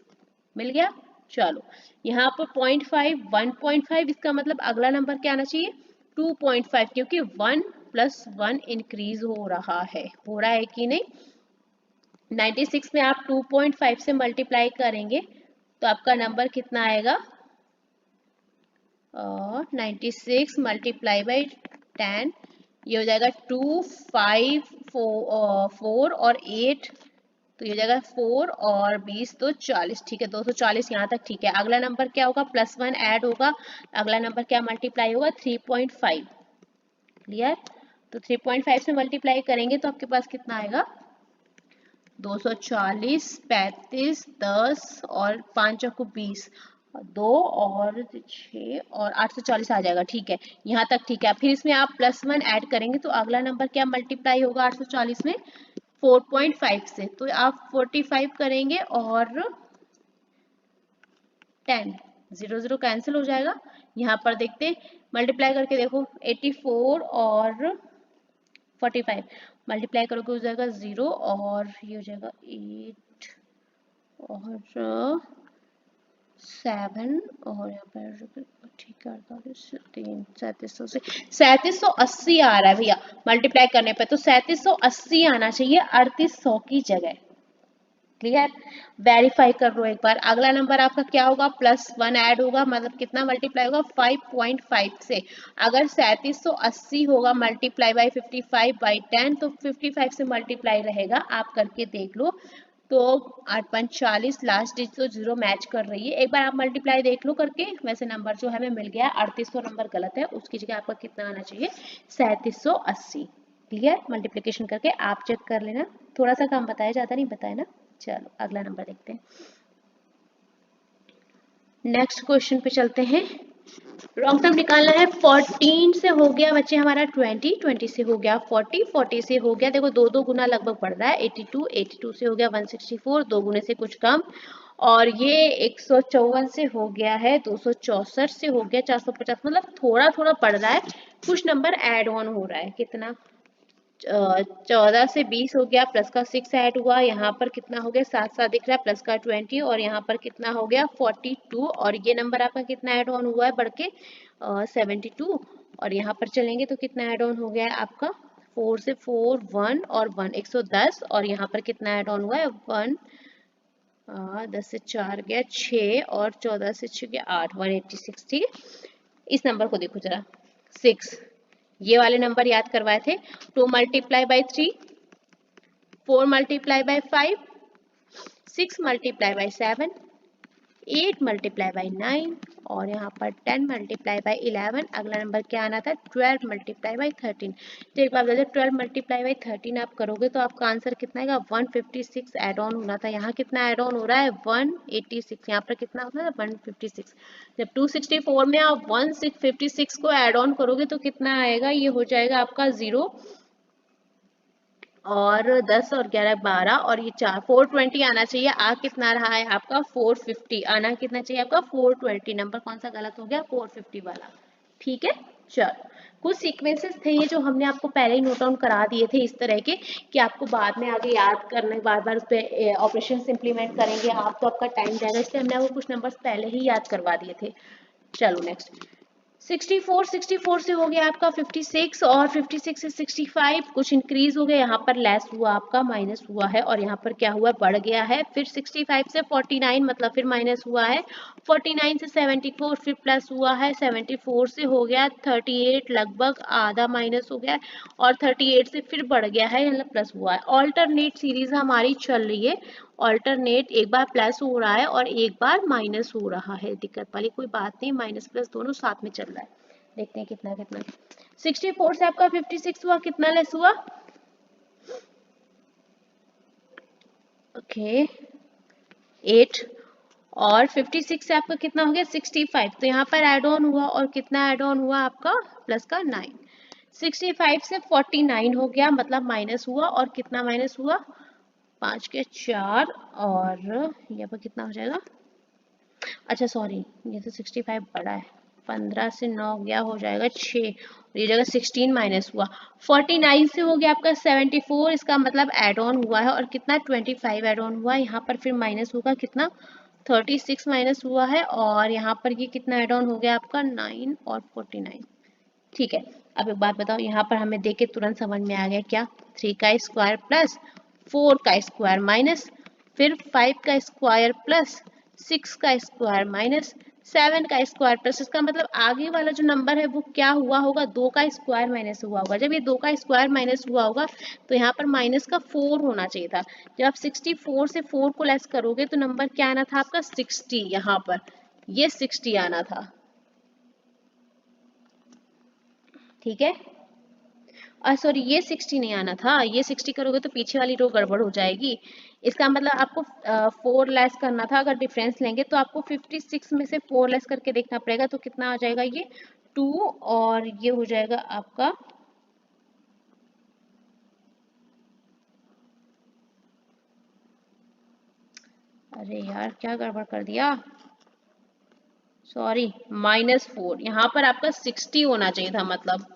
[SPEAKER 1] मिल गया? चलो, यहाँ पर 0.5, 1.5, इसका मतलब अगला नंबर क्या आना चाहिए? 2.5, क्योंकि 1 + 1 इंक्रीज हो रहा है। हो रहा है कि नहीं? 96 में आप 2.5 से मल्टीप्लाई करेंगे तो आपका नंबर कितना आएगा? 96 मल्टीप्लाई बाई 10, ये हो जाएगा 2, 5, 4 और 8, तो ये हो जाएगा 4 और 20 तो 40। ठीक है, 240 यहाँ तक ठीक है। अगला नंबर क्या होगा? +1 ऐड होगा। अगला नंबर क्या मल्टीप्लाई होगा? 3.5। क्लियर? तो 3.5 से मल्टीप्लाई करेंगे तो आपके पास कितना आएगा? 240, 35, 10 और 5 चौको 20, 2 और 6 और 840 आ जाएगा। ठीक है, यहाँ तक ठीक है। फिर इसमें आप +1 ऐड करेंगे तो अगला नंबर क्या मल्टीप्लाई होगा 840 में? 4.5 से, तो आप 45 करेंगे और 10, 0 0 कैंसिल हो जाएगा। यहाँ पर देखते, मल्टीप्लाई करके देखो, 84 और 45 मल्टीप्लाई करोगे हो जाएगा 0, और ये हो जाएगा 8 और 7, और यहाँ पर ठीक है 3, 3700 से 3780 आ रहा है भैया मल्टीप्लाई करने पे। तो 3780 आना चाहिए 3800 की जगह। क्लियर? वेरीफाई कर लो एक बार। अगला नंबर आपका क्या होगा? +1 ऐड होगा, मतलब कितना मल्टीप्लाई होगा? 5.5 से। अगर 3780 होगा मल्टीप्लाई बाई 55/10, तो 55 से मल्टीप्लाई रहेगा। आप करके देख लो। तो 8 × 40, लास्ट डिजिट तो 0 मैच कर रही है। एक बार आप मल्टीप्लाई देख लो करके। वैसे नंबर जो हमें मिल गया 3800 नंबर गलत है, उसकी जगह आपका कितना आना चाहिए? 3780। क्लियर, मल्टीप्लिकेशन करके आप चेक कर लेना, थोड़ा सा काम बताया, ज़्यादा नहीं बताया ना। चलो अगला नंबर देखते हैं। नेक्स्ट क्वेश्चन पे चलते हैं। रॉन्ग टर्म निकालना है। 14 से हो गया बच्चे हमारा 20, 20 से हो गया 40, 40 से हो गया, देखो दो दो गुना लगभग बढ़ रहा है, 82, 82 से हो गया 164, दो गुने से कुछ कम, और ये 154 से हो गया है 264 से हो गया 450, मतलब थोड़ा थोड़ा बढ़ रहा है, कुछ नंबर ऐड ऑन हो रहा है। कितना? 14 से 20 हो गया, प्लस का 6 ऐड हुआ, यहाँ पर कितना हो गया 7 7 दिख रहा है, प्लस का 20, और यहाँ पर कितना हो गया 42, और ये नंबर आपका कितना ऐड ऑन हुआ है बढ़ के 72, और यहाँ पर चलेंगे तो कितना ऐड ऑन हो गया है आपका 4 से 4 1 और 1 110, और यहाँ पर कितना ऐड ऑन हुआ है 1 10 से 4 गया 6, और 14 से 6 गया 8, 186। ठीक है, इस नंबर को देखो जरा 6, ये वाले नंबर याद करवाए थे। 2 multiply by 3, 4 multiply by 5, 6 multiply by 7, 8 multiply by 9, और यहाँ पर 10 मल्टीप्लाई बाई 11। अगला नंबर क्या आना था 12 मल्टीप्लाई बाई 13। तो एक बार बता, 12 मल्टीप्लाई बाई 13 आप करोगे तो आपका आंसर कितना आएगा 156 एड ऑन होना था। यहाँ कितना एड ऑन हो रहा है 186, यहाँ पर कितना होता है 156। जब 264 में आप 156 को एड ऑन करोगे तो कितना आएगा, ये हो जाएगा आपका 0 और 10 और 11 12, और ये 4 420 आना चाहिए। आ कितना रहा है आपका 450, आना कितना चाहिए आपका 420। नंबर कौन सा गलत हो गया 450 वाला। ठीक है, चलो कुछ सीक्वेंसेस थे ये जो हमने आपको पहले ही नोट डाउन करा दिए थे इस तरह के कि आपको बाद में आगे याद करने, बार बार उस पर ऑपरेशन इम्प्लीमेंट करेंगे आप तो आपका टाइम जाएगा, इसलिए हमने आपको कुछ नंबर्स पहले ही याद करवा दिए थे। चलो नेक्स्ट 64 64 से हो गया आपका 56, और 56 से 65 कुछ इंक्रीज हो गया, यहाँ पर लेस हुआ आपका माइनस हुआ है, और यहाँ पर क्या हुआ बढ़ गया है। फिर 65 से 49 मतलब फिर माइनस हुआ है, 49 से 74 फिर प्लस हुआ है, 74 से हो गया 38 लगभग आधा माइनस हो गया, और 38 से फिर बढ़ गया है मतलब प्लस हुआ है। ऑल्टरनेट सीरीज हमारी चल रही है, ऑल्टरनेट एक बार प्लस हो रहा है और एक बार माइनस हो रहा है, दिक्कत वाली कोई बात नहीं, माइनस प्लस दोनों साथ में चल रहा है। देखते हैं कितना कितना 64 से आपका 56 हुआ, कितना लेस हुआ ओके 8, और 56 से आपका कितना हो गया 65, तो यहाँ पर एड ऑन हुआ, और कितना एड ऑन हुआ आपका प्लस का 9। 65 से 49 हो गया मतलब माइनस हुआ, और कितना माइनस हुआ 5 के 4, और यहाँ पर कितना हो जाएगा, अच्छा सॉरी ये तो 65 बड़ा है, 15 से 9 गया हो जाएगा 6, और ये जगह 16 माइनस हुआ। 49 से हो गया आपका 74, इसका मतलब एड ऑन हुआ है, और कितना 25 एड ऑन हुआ, यहाँ पर फिर माइनस होगा कितना 36 माइनस हुआ है, और यहाँ पर ये कितना एड ऑन हो गया आपका 9 और 49। ठीक है, अब एक बात बताओ, यहाँ पर हमें देख के तुरंत समझ में आ गया क्या, 3 का स्क्वायर प्लस 4 का स्क्वायर माइनस फिर 5 का स्क्वायर प्लस 6 का स्क्वायर माइनस 7 का स्क्वायर प्लस, इसका मतलब आगे वाला जो नंबर है वो क्या हुआ होगा 2 का स्क्वायर माइनस हुआ होगा। जब ये 2 का स्क्वायर माइनस हुआ होगा तो यहाँ पर माइनस का 4 होना चाहिए था। जब आप 64 से 4 को लेस करोगे तो नंबर क्या आना था आपका 60, यहाँ पर ये 60 आना था। ठीक है, सॉरी ये 60 नहीं आना था, ये 60 करोगे तो पीछे वाली रो गड़बड़ हो जाएगी। इसका मतलब आपको 4 लेस करना था, अगर डिफरेंस लेंगे तो आपको 56 में से 4 लेस करके देखना पड़ेगा, तो कितना आ जाएगा ये 2, और ये हो जाएगा आपका अरे यार क्या गड़बड़ कर दिया, सॉरी -4, यहाँ पर आपका 60 होना चाहिए था, मतलब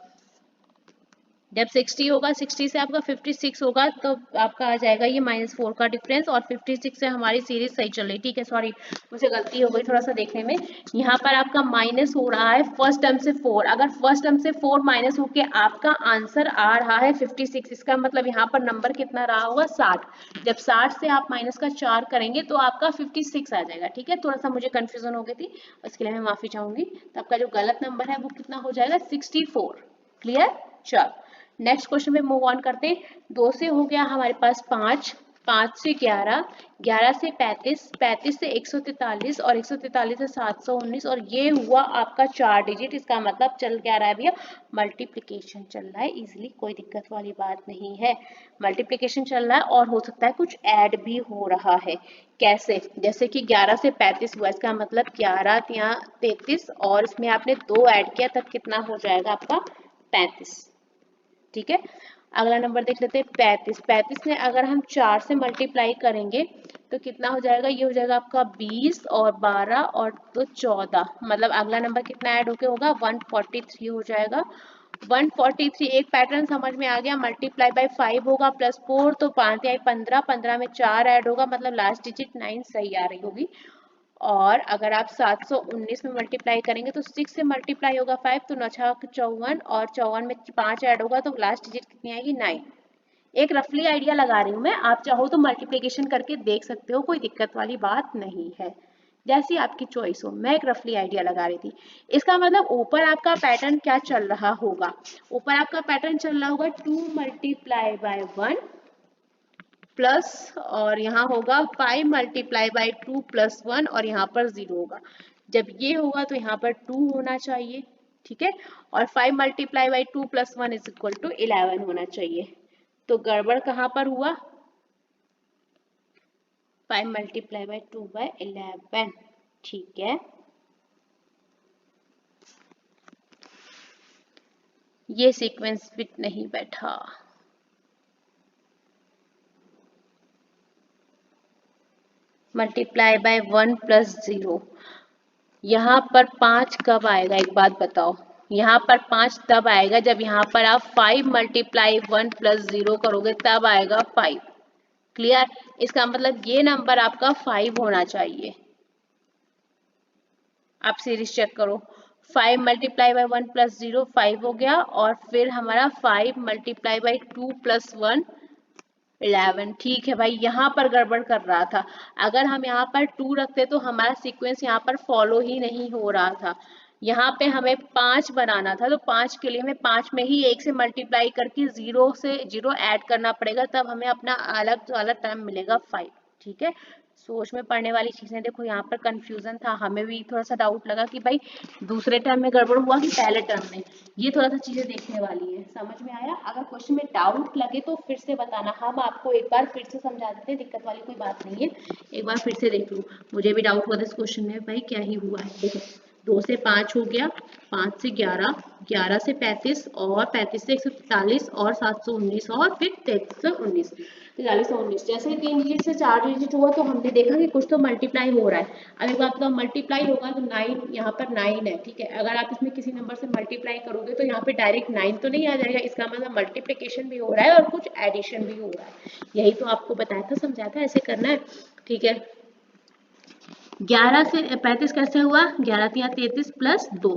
[SPEAKER 1] जब 60 होगा 60 से आपका 56 होगा तो आपका आ जाएगा ये -4 का डिफरेंस, और 56 से हमारी सीरीज सही चल रही। ठीक है, सॉरी मुझे गलती हो गई थोड़ा सा देखने में, यहाँ पर आपका माइनस हो रहा है फर्स्ट टर्म से 4, अगर फर्स्ट टर्म से 4 माइनस होके आपका आंसर आ रहा है 56, इसका मतलब यहाँ पर नंबर कितना रहा होगा 60। जब 60 से आप माइनस का 4 करेंगे तो आपका 56 आ जाएगा। ठीक है, थोड़ा सा मुझे कंफ्यूजन हो गई थी, इसके लिए मैं माफी चाहूंगी। तो आपका जो गलत नंबर है वो कितना हो जाएगा 64। क्लियर, चलो नेक्स्ट क्वेश्चन में मूव ऑन करते हैं। 2 से हो गया हमारे पास 5, 5 से 11, 11 से 35, 35 से 143 और 143 से 719 और ये हुआ आपका 4 डिजिट। इसका मतलब चल क्या रहा है भैया, मल्टीप्लिकेशन चल रहा है इजीली, कोई दिक्कत वाली बात नहीं है। मल्टीप्लिकेशन चल रहा है और हो सकता है कुछ ऐड भी हो रहा है। कैसे? जैसे कि 11 से 35 हुआ, इसका मतलब 11 या 33 और इसमें आपने 2 ऐड किया तब कितना हो जाएगा आपका 35। ठीक है, अगला नंबर देख लेते हैं 35। 35 में अगर हम 4 से मल्टीप्लाई करेंगे तो कितना हो जाएगा, ये हो जाएगा आपका 20 और 12 और तो 14, मतलब अगला नंबर कितना ऐड होके होगा 143 हो जाएगा। 143 एक पैटर्न समझ में आ गया। मल्टीप्लाई बाय 5 होगा प्लस 4 तो 5 या 15, 15 में 4 ऐड होगा, मतलब लास्ट डिजिट 9 सही आ रही होगी। और अगर आप 719 में मल्टीप्लाई करेंगे तो 6 से मल्टीप्लाई होगा 5 तो 9 छक 54 और 54 में 5 ऐड होगा तो लास्ट डिजिट कितनी आएगी 9। एक रफली आइडिया लगा रही हूँ मैं, आप चाहो तो मल्टीप्लिकेशन करके देख सकते हो, कोई दिक्कत वाली बात नहीं है, जैसी आपकी चॉइस हो। मैं एक रफली आइडिया लगा रही थी। इसका मतलब ऊपर आपका पैटर्न क्या चल रहा होगा, ऊपर आपका पैटर्न चल रहा होगा 2 मल्टीप्लाई बाय 1 प्लस और यहाँ होगा 5 मल्टीप्लाई बाई 2 प्लस 1 और यहाँ पर 0 होगा। जब ये होगा तो यहाँ पर 2 होना चाहिए, ठीक है, और 5 multiply by 2 plus 1 is equal to 11 होना चाहिए। तो गड़बड़ कहाँ पर हुआ, 5 मल्टीप्लाई बाई 2 बाई 11, ठीक है। ये सीक्वेंस फिट नहीं बैठा। मल्टीप्लाई बाय 1 प्लस 0, यहाँ पर 5 कब आएगा एक बात बताओ, यहाँ पर 5 तब आएगा जब यहाँ पर आप 5 मल्टीप्लाई 1 प्लस 0 करोगे तब आएगा 5। क्लियर? इसका मतलब ये नंबर आपका 5 होना चाहिए। आप सीरीज चेक करो, 5 मल्टीप्लाई बाई 1 प्लस 0 5 हो गया और फिर हमारा 5 मल्टीप्लाई बाई 2 प्लस 1 11। ठीक है भाई, यहाँ पर गड़बड़ कर रहा था। अगर हम यहाँ पर 2 रखते तो हमारा सीक्वेंस यहाँ पर फॉलो ही नहीं हो रहा था। यहाँ पे हमें 5 बनाना था तो 5 के लिए हमें 5 में ही 1 से मल्टीप्लाई करके 0 से 0 ऐड करना पड़ेगा, तब हमें अपना अलग वाला टर्म मिलेगा 5। ठीक है, सोच में पढ़ने वाली चीजें। देखो यहाँ पर कंफ्यूजन था, हमें भी थोड़ा सा डाउट लगा कि भाई दूसरे टर्म में गड़बड़ हुआ कि पहले टर्म में, ये थोड़ा सा चीजें देखने वाली है। समझ में आया? अगर क्वेश्चन में डाउट लगे तो फिर से बताना, हम आपको एक बार फिर से समझा देते हैं, दिक्कत वाली कोई बात नहीं है। एक बार फिर से देख लो, मुझे भी डाउट हुआ था इस क्वेश्चन में भाई क्या ही हुआ है। देखो 2 से 5 हो गया, 5 से 11, 11 से 35 और 35 से 143 और 719 और फिर 33 से 19, 43 और 19। जैसे ही 3 डिजिट से 4 डिजिट हुआ तो हमने देखा कि कुछ तो मल्टीप्लाई हो रहा है। अब एक बात बताओ, मल्टीप्लाई होगा तो 9, यहाँ पर 9 है, ठीक है। अगर आप इसमें किसी नंबर से मल्टीप्लाई करोगे तो यहाँ पे डायरेक्ट 9 तो नहीं आ जाएगा, इसका मतलब मल्टीप्लिकेशन भी हो रहा है और कुछ एडिशन भी हो रहा है। यही तो आपको बताया था, समझाया था, ऐसे करना है, ठीक है। 11 से 35 कैसे हुआ, 11 या 33 प्लस 2,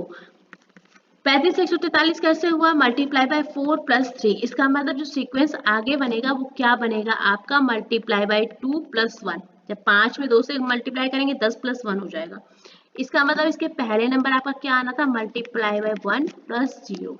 [SPEAKER 1] 35 से 143 कैसे हुआ, मल्टीप्लाई बाय 4 प्लस 3। इसका मतलब जो सीक्वेंस आगे बनेगा वो क्या बनेगा आपका, मल्टीप्लाई बाय 2 प्लस 1। जब 5 में 2 से मल्टीप्लाई करेंगे 10 प्लस 1 हो जाएगा। इसका मतलब इसके पहले नंबर आपका क्या आना था, मल्टीप्लाई बाय 1 प्लस 0।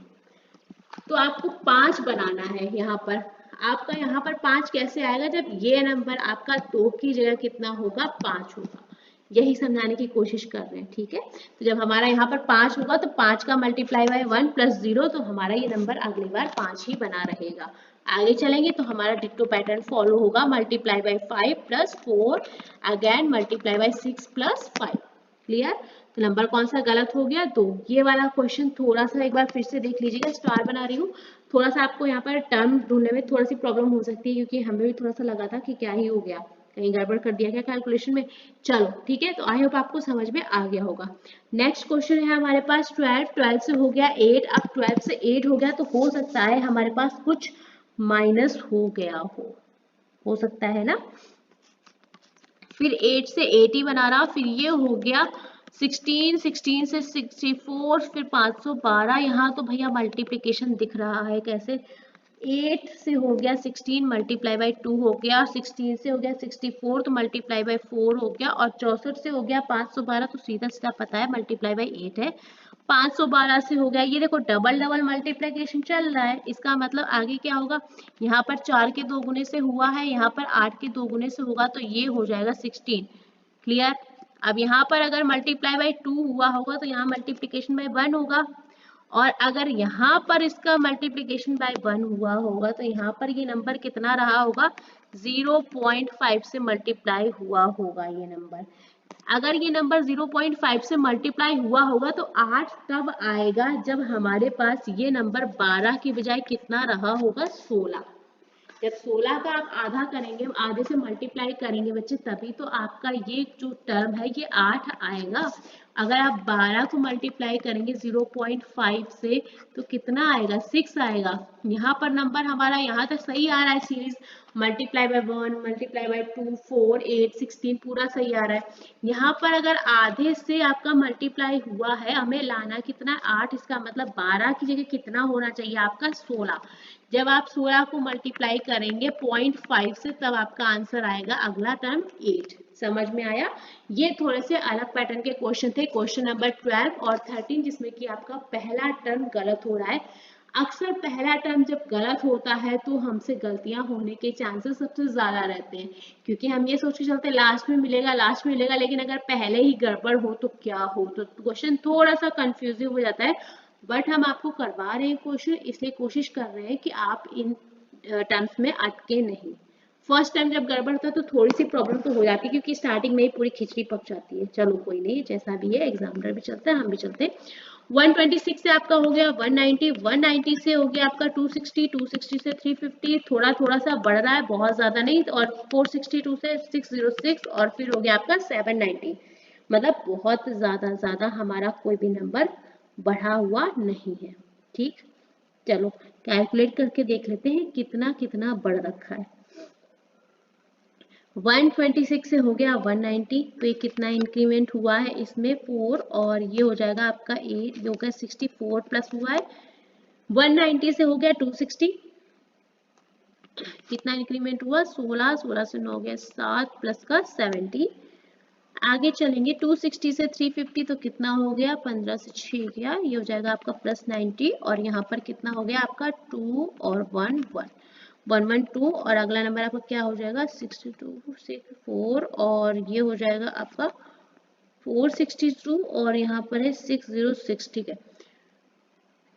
[SPEAKER 1] तो आपको 5 बनाना है यहाँ पर। आपका यहाँ पर 5 कैसे आएगा, जब ये नंबर आपका 2 की जगह कितना होगा, 5 होगा। यही समझाने की कोशिश कर रहे हैं, ठीक है। तो जब हमारा यहाँ पर 5 होगा तो 5 का मल्टीप्लाई बाय 1 प्लस 0, तो हमारा ये नंबर अगली बार 5 ही बना रहेगा। आगे चलेंगे तो हमारा डिट्टो पैटर्न फॉलो होगा, multiply by 5 plus 4, again multiply by 6 plus 5। Clear? तो नंबर कौन सा गलत हो गया, 2। ये वाला क्वेश्चन थोड़ा सा एक बार फिर से देख लीजिएगा, स्टार बना रही हूँ। थोड़ा सा आपको यहाँ पर टर्म ढूंढने में थोड़ी सी प्रॉब्लम हो सकती है, क्योंकि हमें भी थोड़ा सा लगा था कि क्या ही हो गया, कहीं गड़बड़ कर दिया क्या कैलकुलेशन में। चलो ठीक है, तो आई होप आपको समझ में आ गया होगा। नेक्स्ट क्वेश्चन है हमारे पास 12, 12 से हो गया 8। अब 12 से 8 हो गया तो हो सकता है हमारे पास कुछ माइनस हो गया हो सकता है ना। फिर 8 से 80 बना रहा, फिर ये हो गया 16, 16 से 64, फिर 512। यहाँ तो भैया मल्टीप्लिकेशन दिख रहा है कैसे, 8 से हो गया 16 मल्टीप्लाई बाई 2 हो गया, 16 से हो गया 64 तो मल्टीप्लाई बाई 4 हो गया, और 64 से हो गया 512 तो सीधा सीधा पता है मल्टीप्लाई बाई 8 है। 512 से हो गया, ये देखो डबल डबल मल्टीप्लिकेशन चल रहा है, इसका मतलब आगे क्या होगा, यहाँ पर 4 के 2 गुने से हुआ है, यहाँ पर 8 के 2 गुने से होगा, तो ये हो जाएगा 16। क्लियर। अब यहाँ पर अगर मल्टीप्लाई बाय 2 हुआ होगा तो यहाँ मल्टीप्लिकेशन बाय 1 होगा, और अगर यहाँ पर इसका मल्टीप्लिकेशन बाय 1 हुआ होगा तो यहाँ पर ये नंबर कितना रहा होगा, 0.5 से मल्टीप्लाई हुआ होगा ये नंबर। अगर ये नंबर 0.5 से मल्टीप्लाई हुआ होगा तो 8 तब आएगा जब हमारे पास ये नंबर 12 की बजाय कितना रहा होगा, 16। जब 16 का आप आधा करेंगे, आधे से मल्टीप्लाई करेंगे बच्चे, तभी तो आपका ये जो टर्म है ये 8 आएगा। अगर आप 12 को मल्टीप्लाई करेंगे 0.5 से तो कितना आएगा, 6 आएगा। यहाँ पर नंबर हमारा यहाँ तक सही आ रहा है, series multiply by 1, multiply by 2, 4, 8, 16 पूरा सही आ रहा है। यहाँ पर अगर आधे से आपका मल्टीप्लाई हुआ है, हमें लाना कितना, 8, इसका मतलब 12 की जगह कितना होना चाहिए आपका, 16। जब आप 16 को मल्टीप्लाई करेंगे 0.5 से तब आपका आंसर आएगा अगला टर्म 8। समझ में आया। ये थोड़े से अलग पैटर्न के क्वेश्चन थे, क्वेश्चन नंबर 12 और 13, जिसमें कि आपका पहला टर्म गलत हो रहा है। अक्सर पहला टर्म जब गलत होता है तो हमसे गलतियां होने के चांसेस सबसे ज्यादा रहते हैं, क्योंकि हम ये सोच के चलते हैं लास्ट में मिलेगा, लास्ट में मिलेगा, लेकिन अगर पहले ही गड़बड़ हो तो क्या हो, तो क्वेश्चन थोड़ा सा कंफ्यूजिंग हो जाता है। बट हम आपको करवा रहे हैं क्वेश्चन, इसलिए कोशिश कर रहे हैं कि आप इन टर्म्स में अटके नहीं। फर्स्ट टाइम जब गड़बड़ होता है तो थोड़ी सी प्रॉब्लम तो हो जाती है, क्योंकि स्टार्टिंग में ही पूरी खिचड़ी पक जाती है। चलो कोई नहीं, जैसा भी है, एग्जामिनर भी चलते हैं, हम भी चलते हैं। 126 से आपका हो गया 190, 190 से हो गया आपका 260, 260 से 350, थोड़ा थोड़ा सा बढ़ रहा है, बहुत ज्यादा नहीं, और 462 से 606, और फिर हो गया आपका 790। मतलब बहुत ज्यादा हमारा कोई भी नंबर बढ़ा हुआ नहीं है। ठीक, चलो कैलकुलेट करके देख लेते हैं कितना कितना बढ़ रखा है। 126 से हो गया 190, तो ये कितना इंक्रीमेंट हुआ है इसमें, 4, और ये हो जाएगा आपका 8, ये हो गया 64 प्लस हुआ है। 190 से हो गया 260, कितना इंक्रीमेंट हुआ, 16, 16 से 9 हो गया 7 प्लस का 70। आगे चलेंगे 260 से 350, तो कितना हो गया, 15 से 6 गया, ये हो जाएगा आपका प्लस 90, और यहाँ पर कितना हो गया आपका 2 और 1 1 112, और अगला नंबर आपका क्या हो जाएगा 62 से 4, और ये हो जाएगा आपका 462, और यहाँ पर है 606। ठीक है,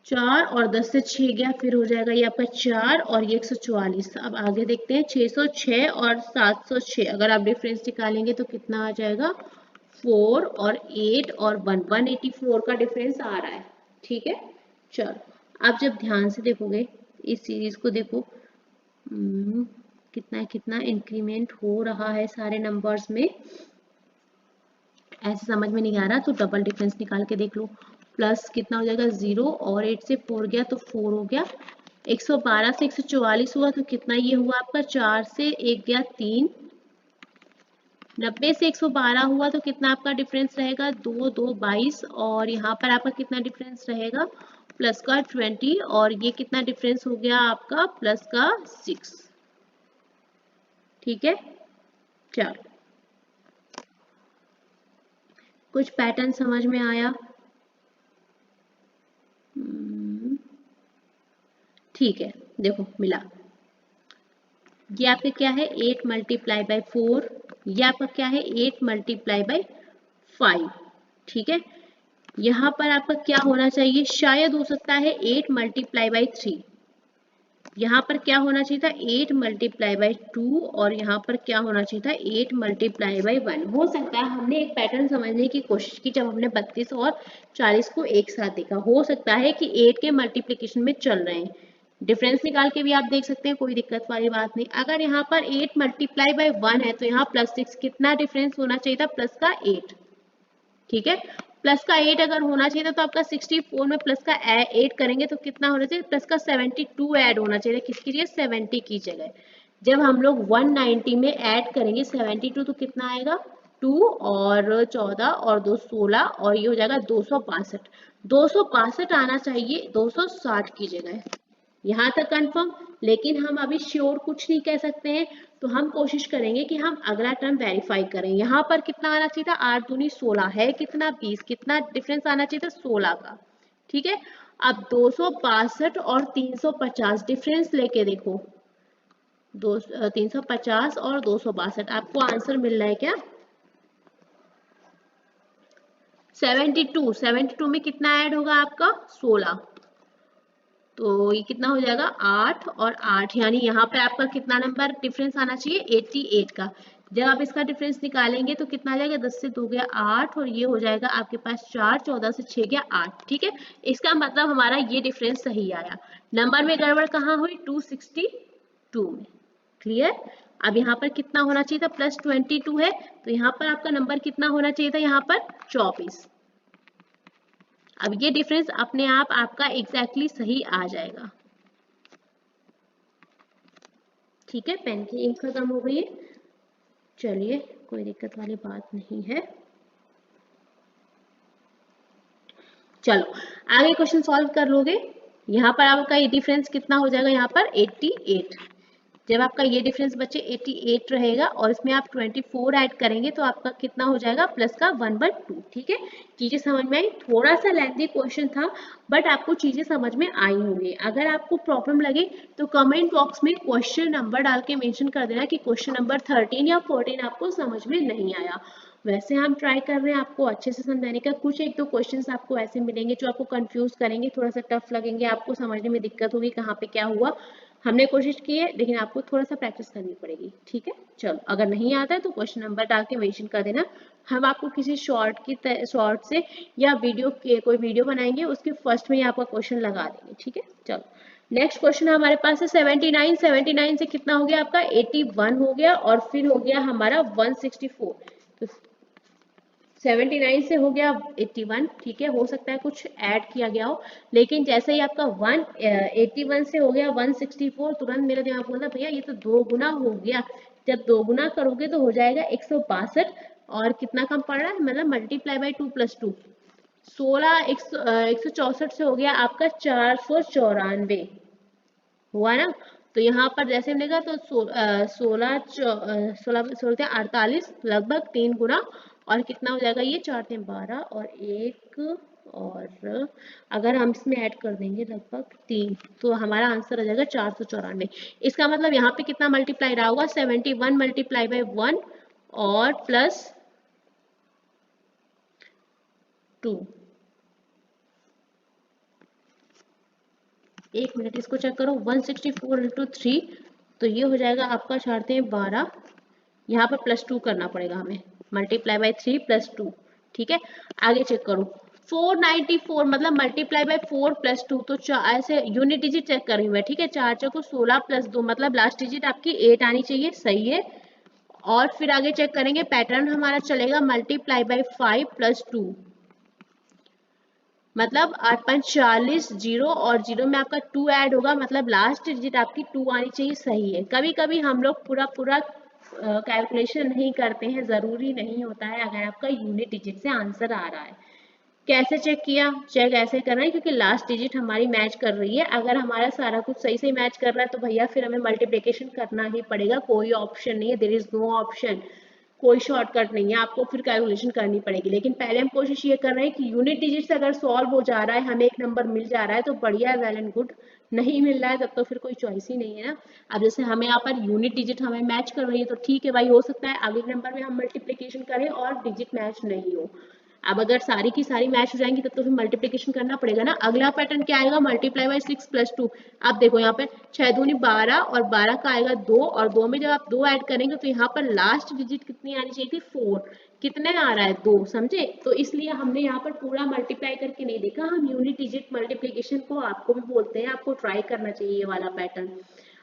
[SPEAKER 1] 4 और 10 से 6 गया, फिर हो जाएगा ये आपका 4 और ये 144। अब आगे देखते हैं 606 और 706, अगर आप डिफरेंस निकालेंगे तो कितना आ जाएगा, 4 और 8 और 1, 184 का डिफरेंस आ रहा है। ठीक है, चलो आप जब ध्यान से देखोगे इस सीरीज को, देखो कितना कितना इंक्रीमेंट हो रहा है सारे नंबर्स में। ऐसे समझ में नहीं आ रहा तो डबल डिफरेंस निकाल के देख लो। प्लस कितना हो जाएगा 0, और 8 से 4 गया तो 4 हो गया। 112 से 144 हुआ तो कितना ये हुआ आपका, 4 से 1 गया 3। 90 से 112 हुआ तो कितना आपका डिफरेंस रहेगा, 2 2 22, और यहाँ पर आपका कितना डिफरेंस रहेगा, प्लस का 20, और ये कितना डिफरेंस हो गया आपका, प्लस का 6। ठीक है, चलो कुछ पैटर्न समझ में आया। ठीक है, देखो मिला। ये आपका क्या है, 8 मल्टीप्लाई बाय 4, ये आपका क्या है 8 मल्टीप्लाई बाय 5। ठीक है, यहाँ पर आपका क्या होना चाहिए, शायद हो सकता है 8 मल्टीप्लाई बाय 3। यहाँ पर क्या होना चाहिए था, 8 मल्टीप्लाई बाय 2, और यहाँ पर क्या होना चाहिए था, 8 मल्टीप्लाई बाय 1। हो सकता है हमने एक पैटर्न समझने की कोशिश की जब हमने 32 और 40 को एक साथ देखा, हो सकता है कि 8 के मल्टीप्लिकेशन में चल रहे हैं। डिफरेंस निकाल के भी आप देख सकते हैं, कोई दिक्कत वाली बात नहीं। अगर यहाँ पर 8 मल्टीप्लाई बाय 1 है तो यहाँ प्लस 6, कितना डिफरेंस होना चाहिए था, प्लस का 8। ठीक है, प्लस का 8 अगर होना चाहिए था तो आपका 64 में प्लस का 8 करेंगे तो कितना होना चाहिए, प्लस का 72 ऐड होना चाहिए, किसकी जगह, 70 की जगह। जब हम लोग 190 में ऐड करेंगे 72 तो कितना आएगा, 2 और 14 और 2 16, और ये हो जाएगा 262। 262 आना चाहिए 260 की जगह। यहाँ तक कंफर्म, लेकिन हम अभी श्योर कुछ नहीं कह सकते हैं, तो हम कोशिश करेंगे कि हम अगला टर्म वेरीफाई करें। यहाँ पर कितना आना चाहिए था, 8 दूनी 16 है, कितना 20, कितना डिफरेंस आना चाहिए था 16 का। ठीक है, अब 262 और 350 डिफरेंस लेके देखो, 350 और 262, आपको आंसर मिल रहा है क्या? 72 में कितना ऐड होगा आपका 16, तो ये कितना हो जाएगा 8 और 8, यानी यहाँ पे आपका कितना नंबर डिफरेंस आना चाहिए 88 का। जब आप इसका डिफरेंस निकालेंगे तो कितना आ जाएगा, 10 से 2 गया 8 और ये हो जाएगा आपके पास 4, 14 से 6 गया 8। ठीक है, इसका मतलब हमारा ये डिफरेंस सही आया। नंबर में गड़बड़ कहाँ हुई, 262 में। क्लियर? अब यहाँ पर कितना होना चाहिए था, प्लस 22 है, तो यहाँ पर आपका नंबर कितना होना चाहिए था, यहाँ पर 24। अब ये डिफरेंस अपने आप आपका एग्जैक्टली सही आ जाएगा। ठीक है, पेन की इंक खत्म हो गई है, चलिए कोई दिक्कत वाली बात नहीं है। चलो आगे क्वेश्चन सॉल्व कर लोगे। यहाँ पर आपका ये डिफरेंस कितना हो जाएगा, यहाँ पर 88। जब आपका ये डिफरेंस बच्चे 88 रहेगा और इसमें आप 24 ऐड करेंगे तो आपका कितना हो जाएगा, प्लस का 1/2। ठीक है, चीजें समझ में आई? थोड़ा सा लेंथी क्वेश्चन था, बट आपको चीजें समझ में आई होंगी। अगर आपको प्रॉब्लम लगे तो कमेंट बॉक्स में क्वेश्चन नंबर डाल के मेंशन कर देना कि क्वेश्चन नंबर 13 या 14 आपको समझ में नहीं आया। वैसे हम ट्राई कर रहे हैं आपको अच्छे से समझाने का। कुछ एक दो क्वेश्चंस आपको ऐसे मिलेंगे जो आपको कंफ्यूज करेंगे, थोड़ा सा टफ लगेंगे, आपको समझने में दिक्कत होगी कहाँ पे क्या हुआ। हमने कोशिश की है, लेकिन आपको थोड़ा सा प्रैक्टिस करनी पड़ेगी। ठीक है, चलो अगर नहीं आता है तो क्वेश्चन नंबर डाल के मेंशन कर देना। हम आपको किसी शॉर्ट से या वीडियो के कोई वीडियो बनाएंगे, उसके फर्स्ट में ही आपका क्वेश्चन लगा देंगे। ठीक है, चलो नेक्स्ट क्वेश्चन हमारे पास है 79। 79 से कितना हो गया आपका 81 हो गया, और फिर हो गया हमारा 164। तो 79 से हो गया 81। ठीक है, हो सकता है कुछ ऐड किया गया हो, लेकिन जैसे ही आपका 81 से हो गया 164, तुरंत मेरा दिमाग बोला भैया ये तो 2 गुना हो गया। जब 2 गुना करोगे तो हो जाएगा 162, और कितना कम पड़ रहा है, मतलब मल्टीप्लाई बाई 2 + 2, 16 164 से हो गया आपका 494 हुआ ना। तो यहाँ पर जैसे मिलेगा तो 16 16 48, लगभग 3 गुना, और कितना हो जाएगा ये 4 3 12 और 1, और अगर हम इसमें ऐड कर देंगे लगभग 3, तो हमारा आंसर आ जाएगा 494। इसका मतलब यहाँ पे कितना मल्टीप्लाई रहा होगा, 71 मल्टीप्लाई बाई 1 और प्लस 2। एक मिनट इसको चेक करो, 164 × 3, तो ये हो जाएगा आपका 4 3 12, यहाँ पर +2 करना पड़ेगा हमें, मल्टीप्लाई बाई 3 + 2। ठीक है, आगे चेक करो 494, मतलब मल्टीप्लाई बाई 4 + 2, तो ऐसे यूनिट डिजिट चेक करी मैं। ठीक है, 4 चौको 16 + 2, मतलब लास्ट डिजिट आपकी 8 आनी चाहिए, सही है। और फिर आगे चेक करेंगे, पैटर्न हमारा चलेगा मल्टीप्लाई बाई 5 + 2, मतलब 8 5 40, 0 और 0 में आपका 2 ऐड होगा, मतलब लास्ट डिजिट आपकी 2 आनी चाहिए, सही है। कभी कभी हम लोग पूरा पूरा कैलकुलेशन नहीं करते हैं, जरूरी नहीं होता है अगर आपका यूनिट डिजिट से आंसर आ रहा है। कैसे चेक किया, चेक ऐसे करना है क्योंकि लास्ट डिजिट हमारी मैच कर रही है। अगर हमारा सारा कुछ सही से मैच कर रहा है तो भैया फिर हमें मल्टीप्लिकेशन करना ही पड़ेगा, कोई ऑप्शन नहीं है, देयर इज नो ऑप्शन, कोई शॉर्टकट नहीं है, आपको फिर कैलकुलेशन करनी पड़ेगी। लेकिन पहले हम कोशिश ये कर रहे हैं कि यूनिट डिजिट से अगर सॉल्व हो जा रहा है, हमें एक नंबर मिल जा रहा है तो बढ़िया, वेल एंड गुड। नहीं मिल रहा है तब तो फिर कोई चॉइस ही नहीं है ना। अब जैसे हमें यहाँ पर यूनिट डिजिट हमें मैच कर रही है तो ठीक है भाई, हो सकता है आगे नंबर में हम मल्टीप्लिकेशन करें और डिजिट मैच नहीं हो। अब अगर सारी की सारी मैच हो जाएंगी तब तो फिर मल्टीप्लिकेशन करना पड़ेगा ना। अगला पैटर्न क्या आएगा, मल्टीप्लाई बाई 6 + 2। अब देखो यहाँ पे 6 दूनी 12 और 12 का आएगा 2, और 2 में जब आप 2 ऐड करेंगे तो यहाँ पर लास्ट डिजिट कितनी आनी चाहिए थी, 4। कितने आ रहा है 2, समझे? तो इसलिए हमने यहाँ पर पूरा मल्टीप्लाई करके नहीं देखा, हम यूनिट डिजिट मल्टीप्लिकेशन को आपको भी बोलते हैं, आपको ट्राई करना चाहिए ये वाला पैटर्न।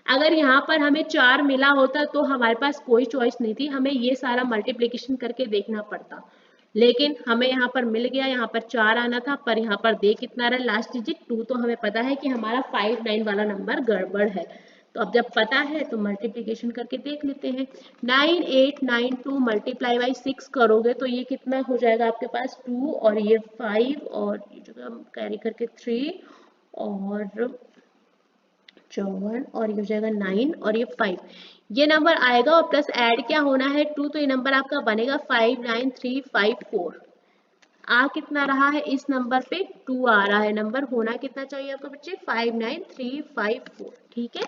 [SPEAKER 1] अगर यहाँ पर हमें 4 मिला होता तो हमारे पास कोई चॉइस नहीं थी, हमें ये सारा मल्टीप्लिकेशन करके देखना पड़ता, लेकिन हमें यहाँ पर मिल गया, यहाँ पर 4 आना था, पर यहाँ पर दे कितना रहा लास्ट डिजिट 2, तो हमें पता है कि हमारा 5 9 वाला नंबर गड़बड़ है। तो अब जब पता है तो मल्टीप्लिकेशन करके देख लेते हैं। 9 8 9 2 मल्टीप्लाई बाई 6 करोगे तो ये कितना हो जाएगा आपके पास 2, और ये 5, और ये जो हम कैरी करके 3, और 54 और ये हो जाएगा 9 और ये 5, ये नंबर आएगा और प्लस ऐड क्या होना है 2, तो ये नंबर आपका बनेगा 59354। आ कितना रहा है इस नंबर पे 2 आ रहा है, नंबर होना कितना चाहिए आपको बच्चे 59354। ठीक है,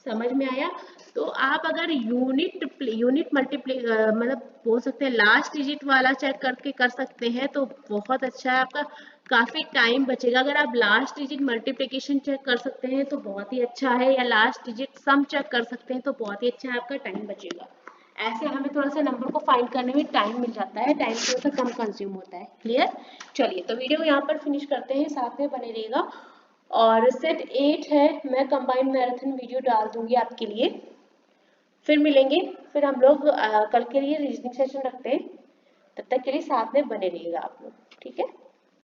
[SPEAKER 1] समझ में आया। तो आप अगर यूनिट मल्टीप्ली मतलब बोल सकते हैं लास्ट डिजिट वाला चेक करके कर सकते हैं तो बहुत अच्छा है, आपका काफी टाइम बचेगा। अगर आप लास्ट डिजिट मल्टीप्लिकेशन चेक कर सकते हैं तो बहुत ही अच्छा है, या लास्ट डिजिट सम चेक कर सकते हैं तो बहुत ही अच्छा है, आपका टाइम बचेगा। ऐसे हमें थोड़ा सा नंबर को फाइंड करने में टाइम मिल जाता है, टाइम थोड़ा सा कम कंज्यूम होता है। क्लियर, चलिए तो वीडियो यहाँ पर फिनिश करते हैं, साथ में बने रहेगा। और सेट 8 है, मैं कंबाइंड मैराथन वीडियो डाल दूंगी आपके लिए, फिर मिलेंगे। फिर हम लोग कल के लिए रीजनिंग सेशन रखते हैं, तब तक के लिए साथ में बने रहिएगा आप लोग। ठीक है।